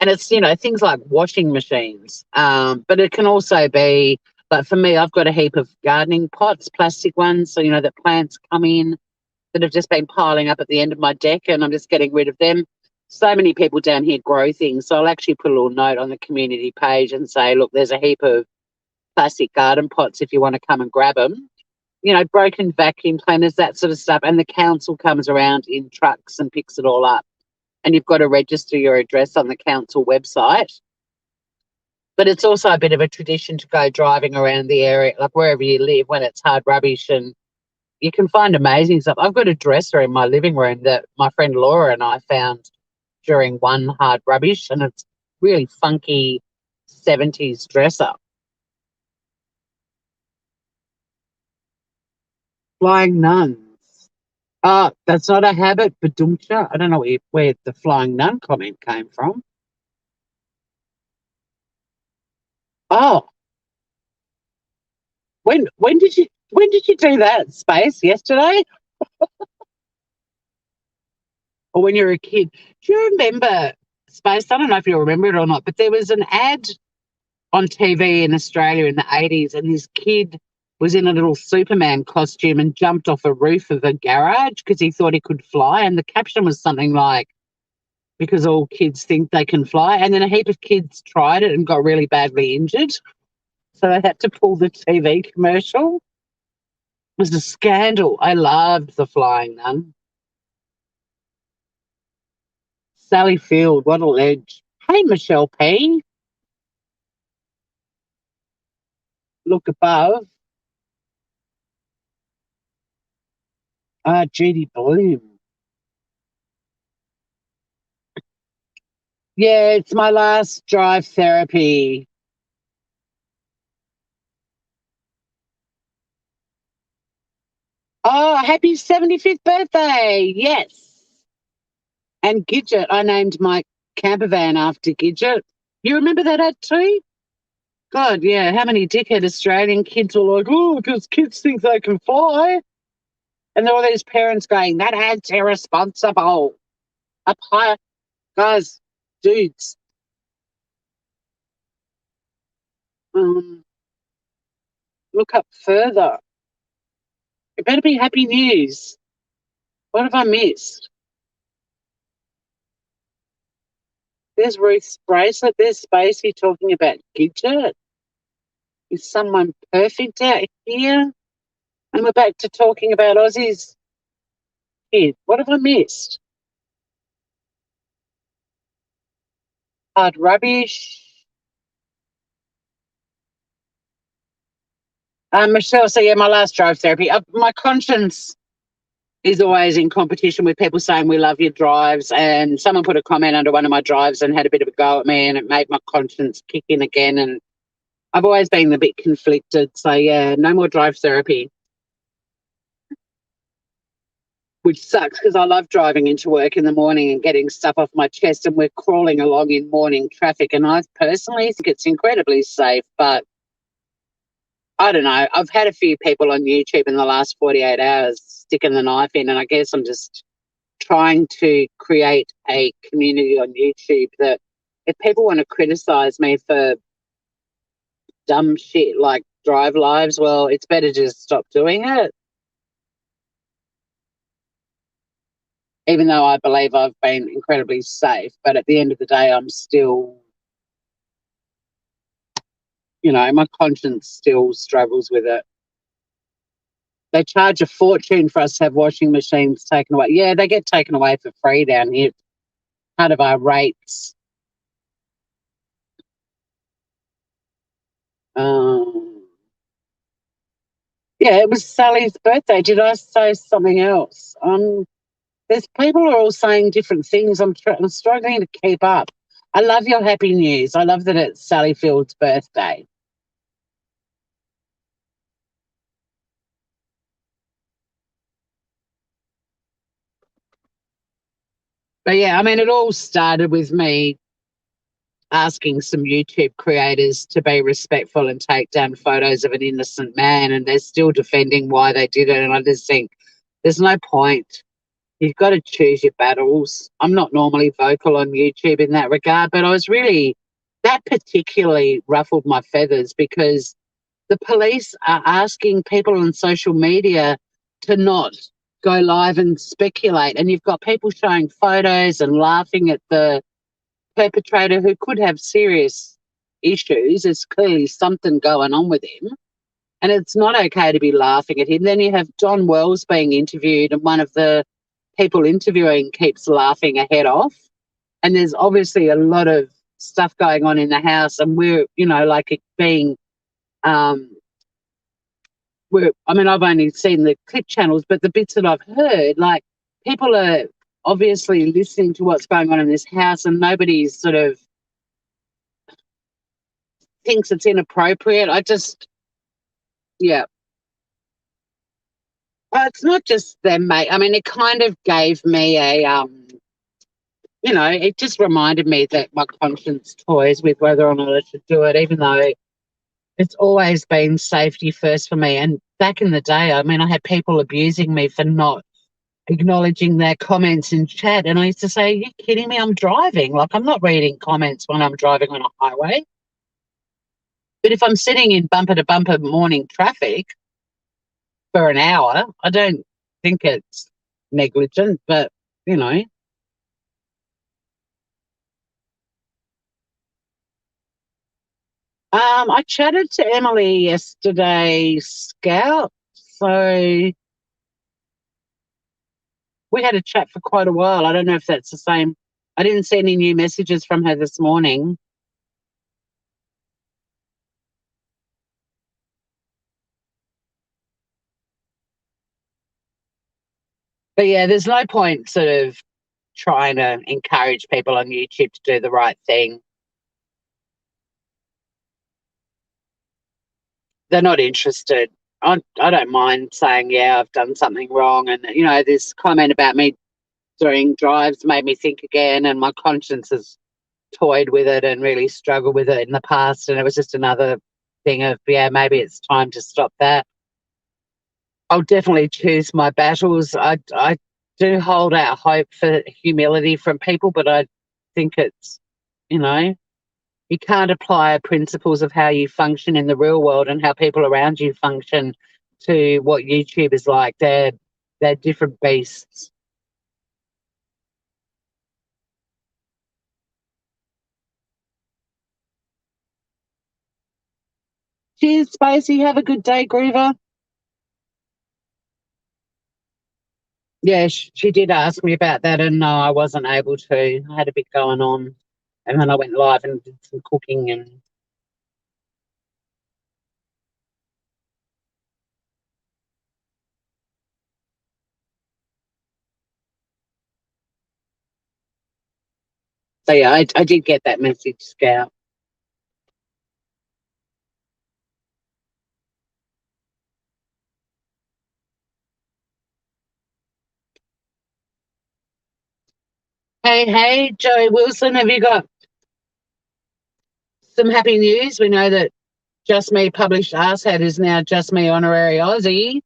And it's, things like washing machines. But it can also be, like for me, I've got a heap of gardening pots, plastic ones, so, that plants come in that have just been piling up at the end of my deck, and I'm just getting rid of them. So many people down here grow things. So I'll actually put a little note on the community page and say, look, there's a heap of plastic garden pots if you want to come and grab them. Broken vacuum cleaners, that sort of stuff. And the council comes around in trucks and picks it all up. And you've got to register your address on the council website. But it's also a bit of a tradition to go driving around the area, like wherever you live, when it's hard rubbish, and you can find amazing stuff. I've got a dresser in my living room that my friend Laura and I found during one hard rubbish, and it's really funky 70s dresser. Flying nuns. That's not a habit, badumcha. I don't know where the flying nun comment came from. Oh, when did you do that, Space? Yesterday? Or when you were a kid? Do you remember, Space? I don't know if you'll remember it or not, but there was an ad on TV in Australia in the 80s, and this kid was in a little Superman costume and jumped off a roof of a garage because he thought he could fly. And the caption was something like, because all kids think they can fly. And then a heap of kids tried it and got really badly injured. So they had to pull the TV commercial. It was a scandal. I loved The Flying Nun. Sally Field, what a ledge. Hey, Michelle P. Look above. Judy Bloom. Yeah, it's my last drive therapy. Oh, happy 75th birthday. Yes. And Gidget, I named my camper van after Gidget. You remember that ad too? God, yeah. How many dickhead Australian kids were like, oh, because kids think they can fly. And there were all these parents going, that ad's irresponsible. Up higher. Guys, dudes. Um, look up further. It better be happy news. What have I missed? There's Ruth's bracelet. There's Spacey talking about Gidget. Is someone perfect out here? And we're back to talking about Aussie's kid. What have I missed? Hard rubbish. Michelle, so yeah, my last drive therapy. My conscience is always in competition with people saying we love your drives, and someone put a comment under one of my drives and had a bit of a go at me, and it made my conscience kick in again, and I've always been a bit conflicted. So yeah, no more drive therapy, which sucks because I love driving into work in the morning and getting stuff off my chest, and we're crawling along in morning traffic, and I personally think it's incredibly safe, but I don't know. I've had a few people on YouTube in the last 48 hours sticking the knife in, and I guess I'm just trying to create a community on YouTube that if people want to criticize me for dumb shit like drive lives, well, it's better to just stop doing it. Even though I believe I've been incredibly safe, but at the end of the day, I'm still, my conscience still struggles with it. They charge a fortune for us to have washing machines taken away. Yeah, they get taken away for free down here. Part of our rates. Yeah, it was Sally's birthday. Did I say something else? There's people are all saying different things. I'm struggling to keep up. I love your happy news. I love that it's Sally Field's birthday. But yeah, I mean, it all started with me asking some YouTube creators to be respectful and take down photos of an innocent man, and they're still defending why they did it. And I just think there's no point. You've got to choose your battles. I'm not normally vocal on YouTube in that regard, but that particularly ruffled my feathers because the police are asking people on social media to not go live and speculate. And you've got people showing photos and laughing at the perpetrator who could have serious issues. There's clearly something going on with him. And it's not okay to be laughing at him. Then you have Don Wells being interviewed, and one of the people interviewing keeps laughing her head off. And there's obviously a lot of stuff going on in the house, and we're, like it being, I've only seen the clip channels, but the bits that I've heard, like people are obviously listening to what's going on in this house, and nobody's sort of thinks it's inappropriate. Yeah. It's not just them, mate. I mean, it kind of gave me it just reminded me that my conscience toys with whether or not I should do it, even though it's always been safety first for me. And back in the day, I mean, I had people abusing me for not acknowledging their comments in chat. And I used to say, are you kidding me? I'm driving. Like, I'm not reading comments when I'm driving on a highway. But if I'm sitting in bumper to bumper morning traffic for an hour, I don't think it's negligent, but, I chatted to Emily yesterday, Scout. So we had a chat for quite a while. I don't know if that's the same. I didn't see any new messages from her this morning. But yeah, there's no point sort of trying to encourage people on YouTube to do the right thing. They're not interested. I don't mind saying, yeah, I've done something wrong. And, this comment about me doing drives made me think again, and my conscience has toyed with it and really struggled with it in the past. And it was just another thing of, yeah, maybe it's time to stop that. I'll definitely choose my battles. I do hold out hope for humility from people, but I think it's, you know, You can't apply principles of how you function in the real world and how people around you function to what YouTube is like. They're different beasts. Cheers, Spacey. Have a good day, Groover. Yeah, she did ask me about that, and no, I wasn't able to. I had a bit going on, and then I went live and did some cooking and. So yeah, I did get that message, Scout. Hey, Joey Wilson, have you got some happy news? We know that Just Me published Arsehad is now Just Me honorary Aussie.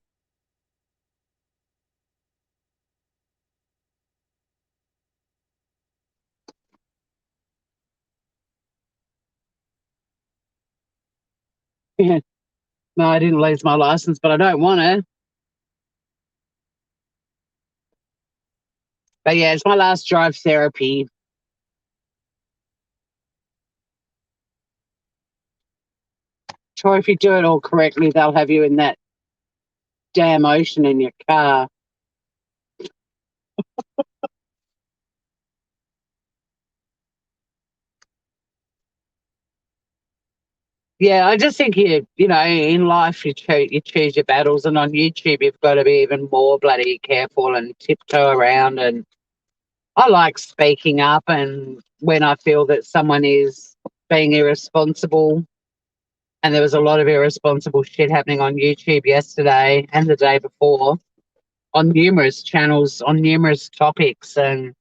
No, I didn't lose my license, but I don't want to. But yeah, it's my last drive therapy. Sure, if you do it all correctly, they'll have you in that damn ocean in your car. Yeah, I just think in life you choose your battles, and on YouTube you've got to be even more bloody careful and tiptoe around. And I like speaking up, and when I feel that someone is being irresponsible, and there was a lot of irresponsible shit happening on YouTube yesterday and the day before on numerous channels on numerous topics, but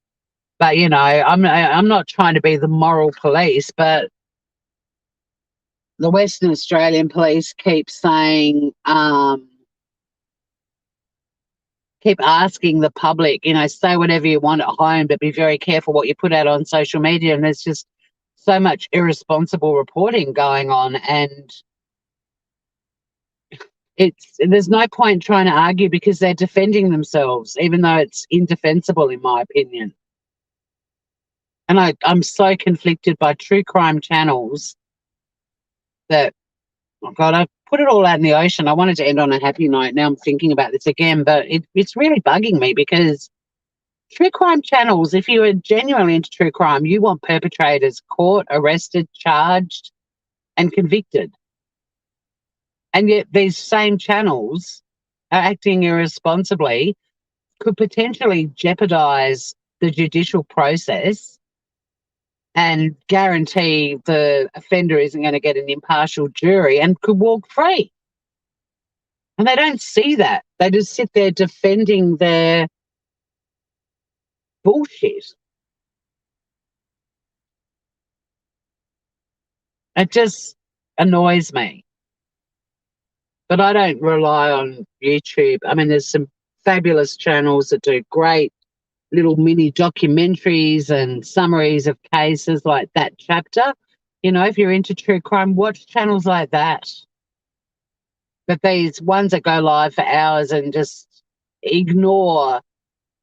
I'm not trying to be the moral police, but the Western Australian police keep saying, keep asking the public, say whatever you want at home, but be very careful what you put out on social media. And there's just so much irresponsible reporting going on, and there's no point trying to argue because they're defending themselves, even though it's indefensible in my opinion. And I'm so conflicted by true crime channels that, oh God, I put it all out in the ocean. I wanted to end on a happy note. Now I'm thinking about this again, but it's really bugging me because true crime channels, if you are genuinely into true crime, you want perpetrators caught, arrested, charged, and convicted. And yet these same channels are acting irresponsibly, could potentially jeopardize the judicial process and guarantee the offender isn't going to get an impartial jury and could walk free. And they don't see that. They just sit there defending their bullshit. It just annoys me. But I don't rely on YouTube. I mean, there's some fabulous channels that do great little mini documentaries and summaries of cases like That Chapter. If you're into true crime, watch channels like that. But these ones that go live for hours and just ignore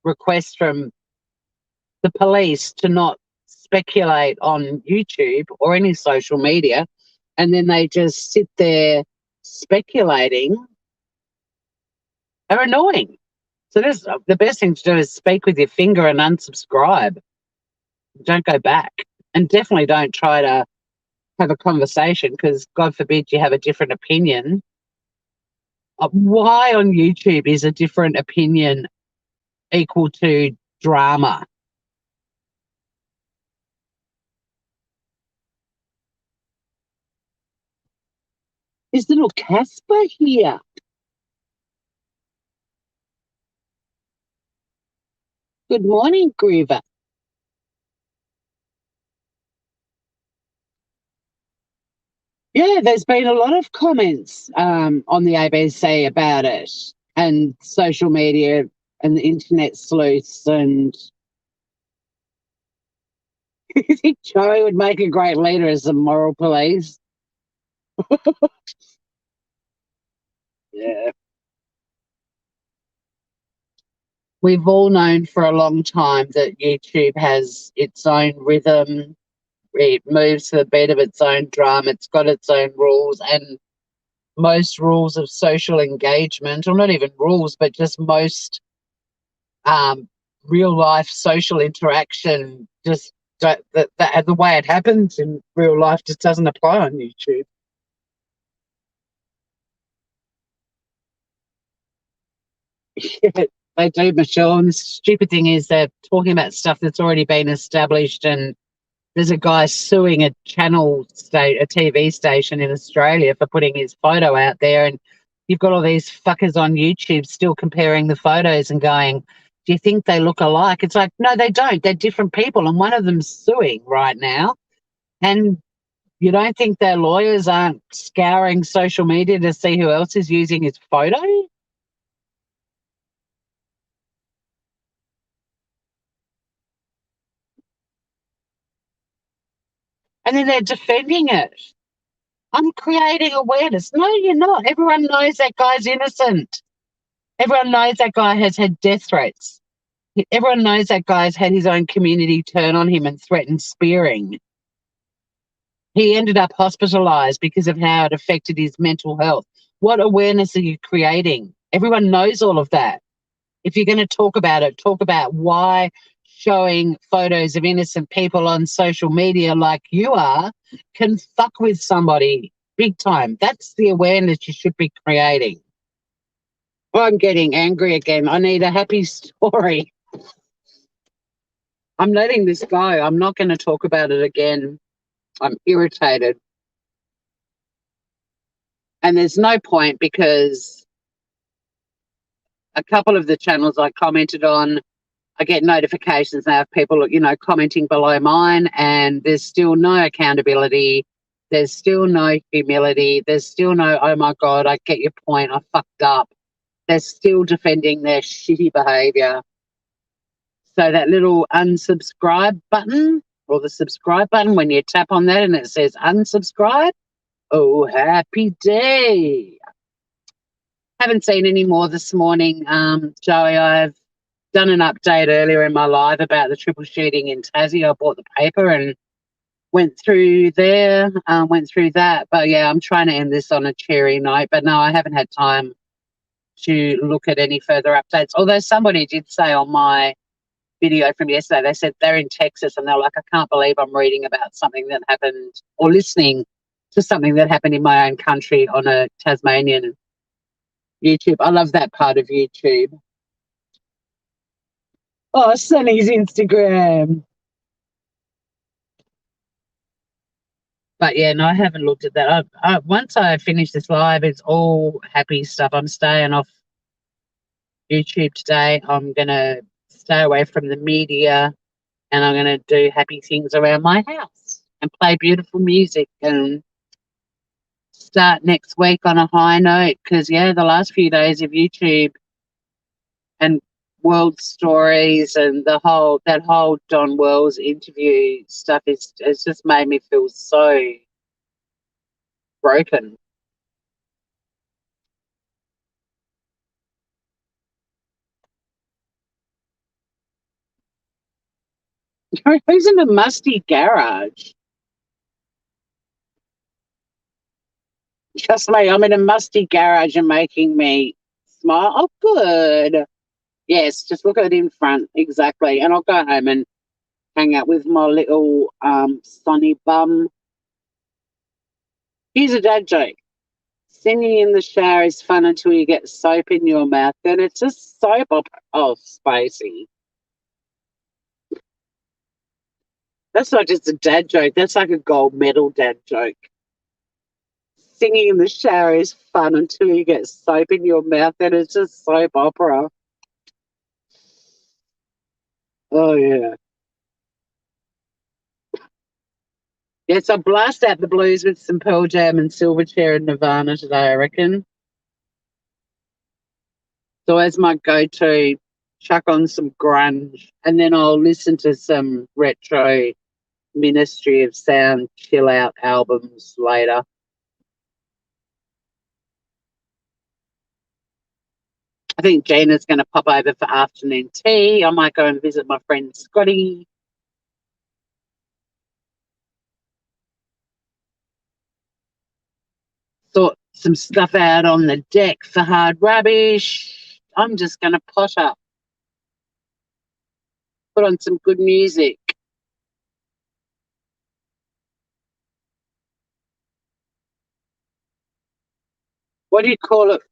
requests from the police to not speculate on YouTube or any social media, and then they just sit there speculating, are annoying. So the best thing to do is speak with your finger and unsubscribe. Don't go back. And definitely don't try to have a conversation because God forbid you have a different opinion. Why on YouTube is a different opinion equal to drama? Is little Casper here? Good morning, Groover. Yeah, there's been a lot of comments on the ABC about it, and social media and the internet sleuths, and You think Joey would make a great leader as the moral police? Yeah. We've all known for a long time that YouTube has its own rhythm. It moves to the beat of its own drum. It's got its own rules, and most rules of social engagement, or not even rules, but just most um, real life social interaction, just the way it happens in real life just doesn't apply on YouTube. Yeah, they do, Michelle. And the stupid thing is they're talking about stuff that's already been established, and there's a guy suing a a TV station in Australia for putting his photo out there, and you've got all these fuckers on YouTube still comparing the photos and going, "Do you think they look alike?" It's like, no, they don't. They're different people, and one of them's suing right now. And you don't think their lawyers aren't scouring social media to see who else is using his photo? And then they're defending it. I'm creating awareness. No, you're not. Everyone knows that guy's innocent. Everyone knows that guy has had death threats. Everyone knows that guy's had his own community turn on him and threaten spearing. He ended up hospitalized because of how it affected his mental health. What awareness are you creating? Everyone knows all of that. If you're going to talk about it, talk about why showing photos of innocent people on social media like you are can fuck with somebody big time. That's the awareness you should be creating. I'm getting angry again. I need a happy story. I'm letting this go. I'm not going to talk about it again. I'm irritated. And there's no point because a couple of the channels I commented on, I get notifications now of people, commenting below mine, and there's still no accountability. There's still no humility. There's still no, oh my God, I get your point. I fucked up. They're still defending their shitty behavior. So that little unsubscribe button or the subscribe button, when you tap on that and it says unsubscribe, oh, happy day. Haven't seen any more this morning, Joey. I've done an update earlier in my live about the triple shooting in Tassie. I bought the paper and went through there, went through that. But yeah, I'm trying to end this on a cheery note. But no, I haven't had time to look at any further updates. Although somebody did say on my video from yesterday, they said they're in Texas and they're like, I can't believe I'm reading about something that happened or listening to something that happened in my own country on a Tasmanian YouTube. I love that part of YouTube. Oh, Sunny's Instagram. But yeah, no, I haven't looked at that. Once I finish this live, it's all happy stuff. I'm staying off YouTube today. I'm going to stay away from the media and I'm going to do happy things around my house and play beautiful music and start next week on a high note. Because, yeah, the last few days of YouTube and World Stories and that whole Don Wells interview stuff it's just made me feel so broken. Who's in a musty garage? Just me. I'm in a musty garage and making me smile. Oh, good. Yes, just look at it in front. Exactly. And I'll go home and hang out with my little Sonny bum. Here's a dad joke. Singing in the shower is fun until you get soap in your mouth. Then it's just soap opera. Oh, Spacey. That's not just a dad joke. That's like a gold medal dad joke. Singing in the shower is fun until you get soap in your mouth. Then it's just soap opera. Oh, yeah. Yes, I'll blast out the blues with some Pearl Jam and Silverchair and Nirvana today, I reckon. So as my go-to, chuck on some grunge, and then I'll listen to some retro Ministry of Sound chill out albums later. I think Gina's going to pop over for afternoon tea. I might go and visit my friend Scotty. Sort some stuff out on the deck for hard rubbish. I'm just going to potter. Put on some good music. What do you call it?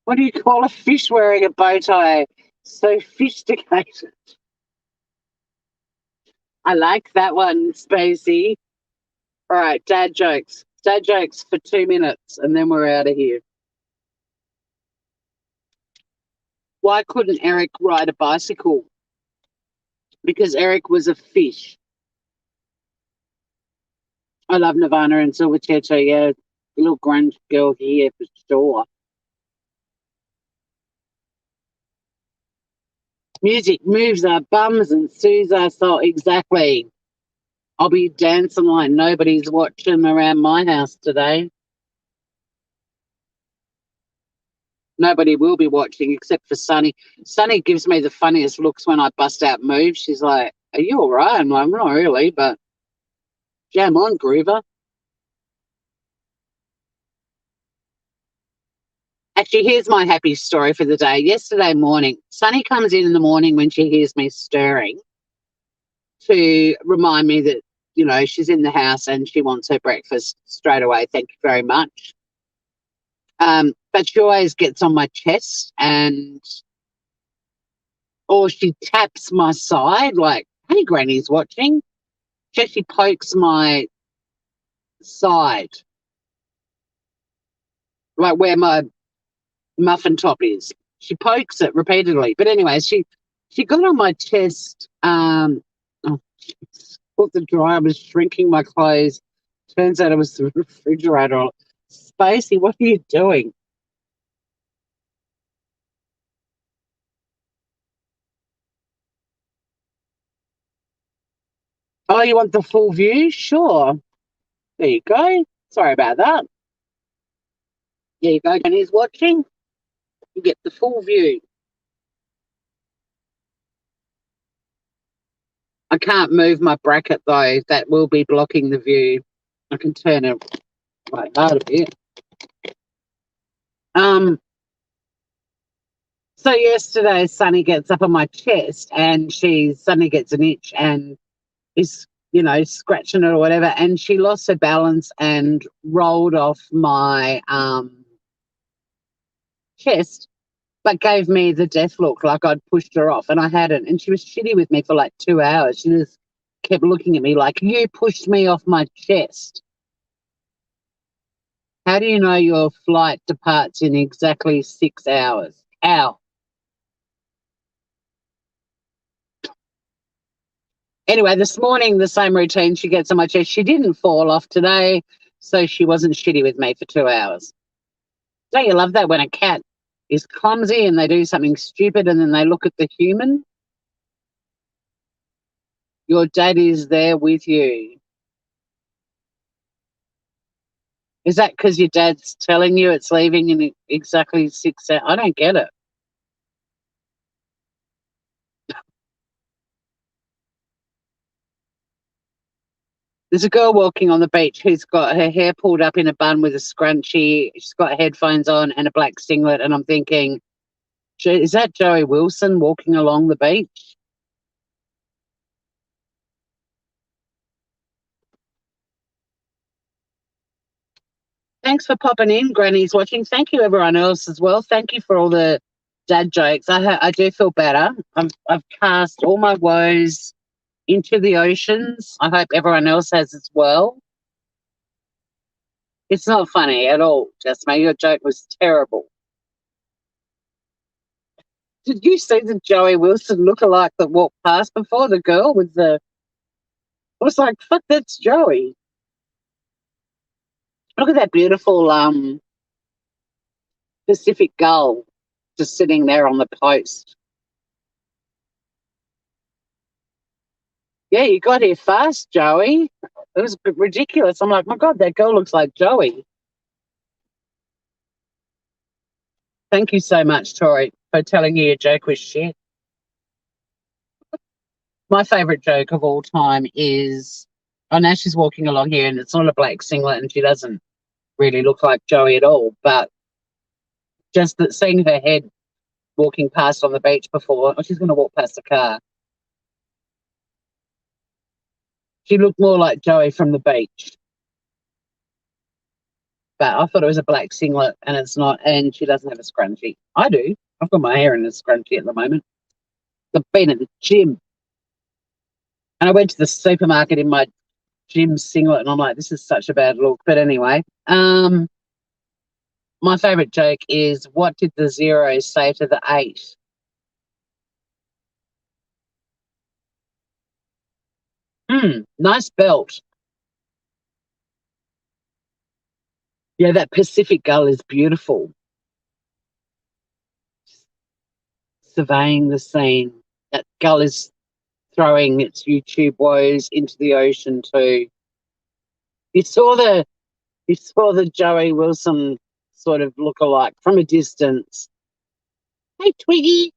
What do you call a fish wearing a bow tie? Sophisticated. I like that one, Spacey. All right, dad jokes. Dad jokes for 2 minutes, and then we're out of here. Why couldn't Eric ride a bicycle? Because Eric was a fish. I love Nirvana and Silverchair, yeah. Little grunge girl here for sure. Music moves our bums and soothes our soul. Exactly. I'll be dancing like nobody's watching around my house today. Nobody will be watching except for Sunny. Sunny gives me the funniest looks when I bust out moves. She's like, "Are you all right?" I'm like, "Not really, but jam on, Groover." Actually, here's my happy story for the day. Yesterday morning, Sunny comes in the morning when she hears me stirring to remind me that, she's in the house and she wants her breakfast straight away. Thank you very much. But she always gets on my chest or she taps my side like, "Hey, Granny's watching." She actually pokes my side, like where my muffin top is. She pokes it repeatedly. But anyway, she got on my chest. Oh, thought the dryer was shrinking my clothes. Turns out it was the refrigerator. Spacey, what are you doing? Oh, you want the full view? Sure. There you go. Sorry about that. There you go. And he's watching. You get the full view. I can't move my bracket though. That will be blocking the view. I can turn it like that a bit. Um. So yesterday, Sunny gets up on my chest, and she suddenly gets an itch and is, scratching it or whatever, and she lost her balance and rolled off my chest, but gave me the death look like I'd pushed her off, and I hadn't. And she was shitty with me for like 2 hours. She just kept looking at me like, "You pushed me off my chest. How do you know your flight departs in exactly 6 hours?" Ow. Anyway, this morning, the same routine. She gets on my chest. She didn't fall off today, so she wasn't shitty with me for 2 hours. Don't you love that when a cat is clumsy and they do something stupid and then they look at the human? Your dad is there with you. Is that because your dad's telling you it's leaving in exactly 6 hours? I don't get it. There's a girl walking on the beach who's got her hair pulled up in a bun with a scrunchie. She's got headphones on and a black singlet. And I'm thinking, is that Joey Wilson walking along the beach? Thanks for popping in, Granny's watching. Thank you, everyone else as well. Thank you for all the dad jokes. I do feel better. I've cast all my woes into the oceans. I hope everyone else has as well. It's not funny at all, Jasmine. Your joke was terrible. Did you see the Joey Wilson lookalike that walked past before, the girl with the... I was like, fuck, that's Joey. Look at that beautiful Pacific gull just sitting there on the post. Yeah, you got here fast, Joey. It was a bit ridiculous. I'm like, my God, that girl looks like Joey. Thank you so much, Tori, for telling you your joke was shit. My favourite joke of all time is, I know she's walking along here and it's not a black singlet and she doesn't really look like Joey at all, but just that seeing her head walking past on the beach before, oh, she's going to walk past the car. She looked more like Joey from the beach. But I thought it was a black singlet and it's not, and she doesn't have a scrunchie. I do. I've got my hair in a scrunchie at the moment. I've been at the gym and I went to the supermarket in my gym singlet and I'm like, this is such a bad look. But anyway, my favourite joke is, what did the 0 say to the 8? Nice belt. Yeah, that Pacific gull is beautiful. Surveying the scene. That gull is throwing its YouTube woes into the ocean too. You saw the Joey Wilson sort of look-alike from a distance. Hey, Twiggy.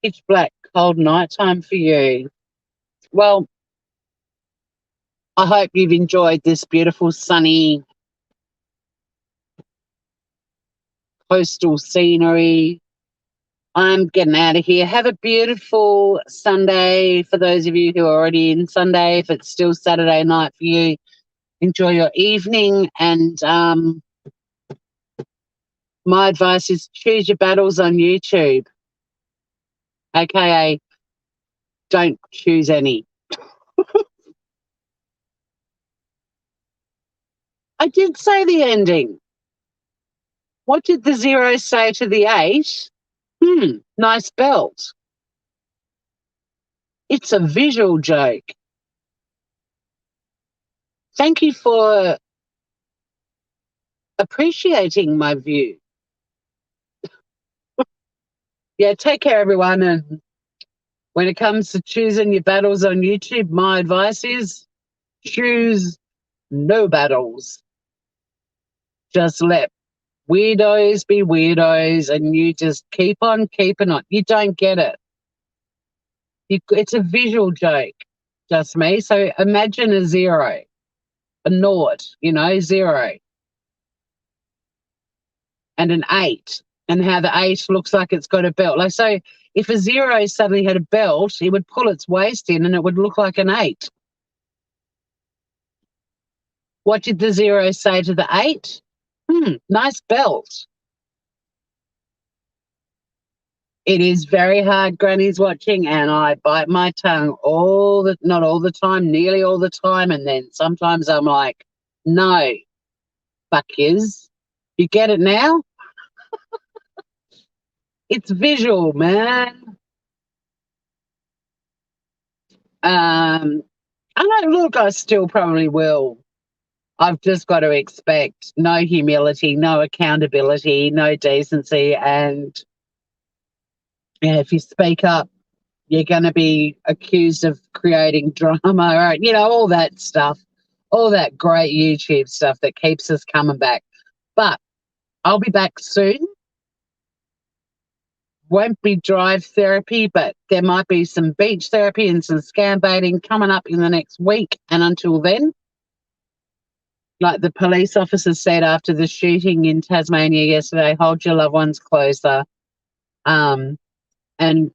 Pitch black, cold nighttime for you. Well, I hope you've enjoyed this beautiful, sunny, coastal scenery. I'm getting out of here. Have a beautiful Sunday for those of you who are already in Sunday. If it's still Saturday night for you, enjoy your evening. And my advice is choose your battles on YouTube, aka don't choose any. I did say the ending. What did the 0 say to the 8? Nice belt. It's a visual joke. Thank you for appreciating my view. Yeah, take care, everyone. And when it comes to choosing your battles on YouTube, my advice is choose no battles. Just let weirdos be weirdos and you just keep on keeping on. You don't get it. It's a visual joke, just me. So imagine a 0, a naught, 0, and an 8, and how the 8 looks like it's got a belt. Like, so if a 0 suddenly had a belt, it would pull its waist in and it would look like an 8. What did the 0 say to the 8? Nice belt. It is very hard, Granny's watching, and I bite my tongue not all the time, nearly all the time, and then sometimes I'm like, no, fuck yous. You get it now? It's visual, man. I don't look, I still probably will. I've just got to expect no humility, no accountability, no decency, and if you speak up, you're going to be accused of creating drama, or, all that stuff, all that great YouTube stuff that keeps us coming back. But I'll be back soon. Won't be drive therapy, but there might be some beach therapy and some scam baiting coming up in the next week. And until then, like the police officer said after the shooting in Tasmania yesterday, hold your loved ones closer, and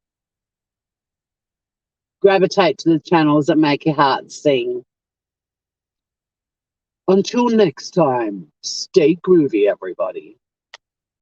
gravitate to the channels that make your heart sing. Until next time, stay groovy, everybody.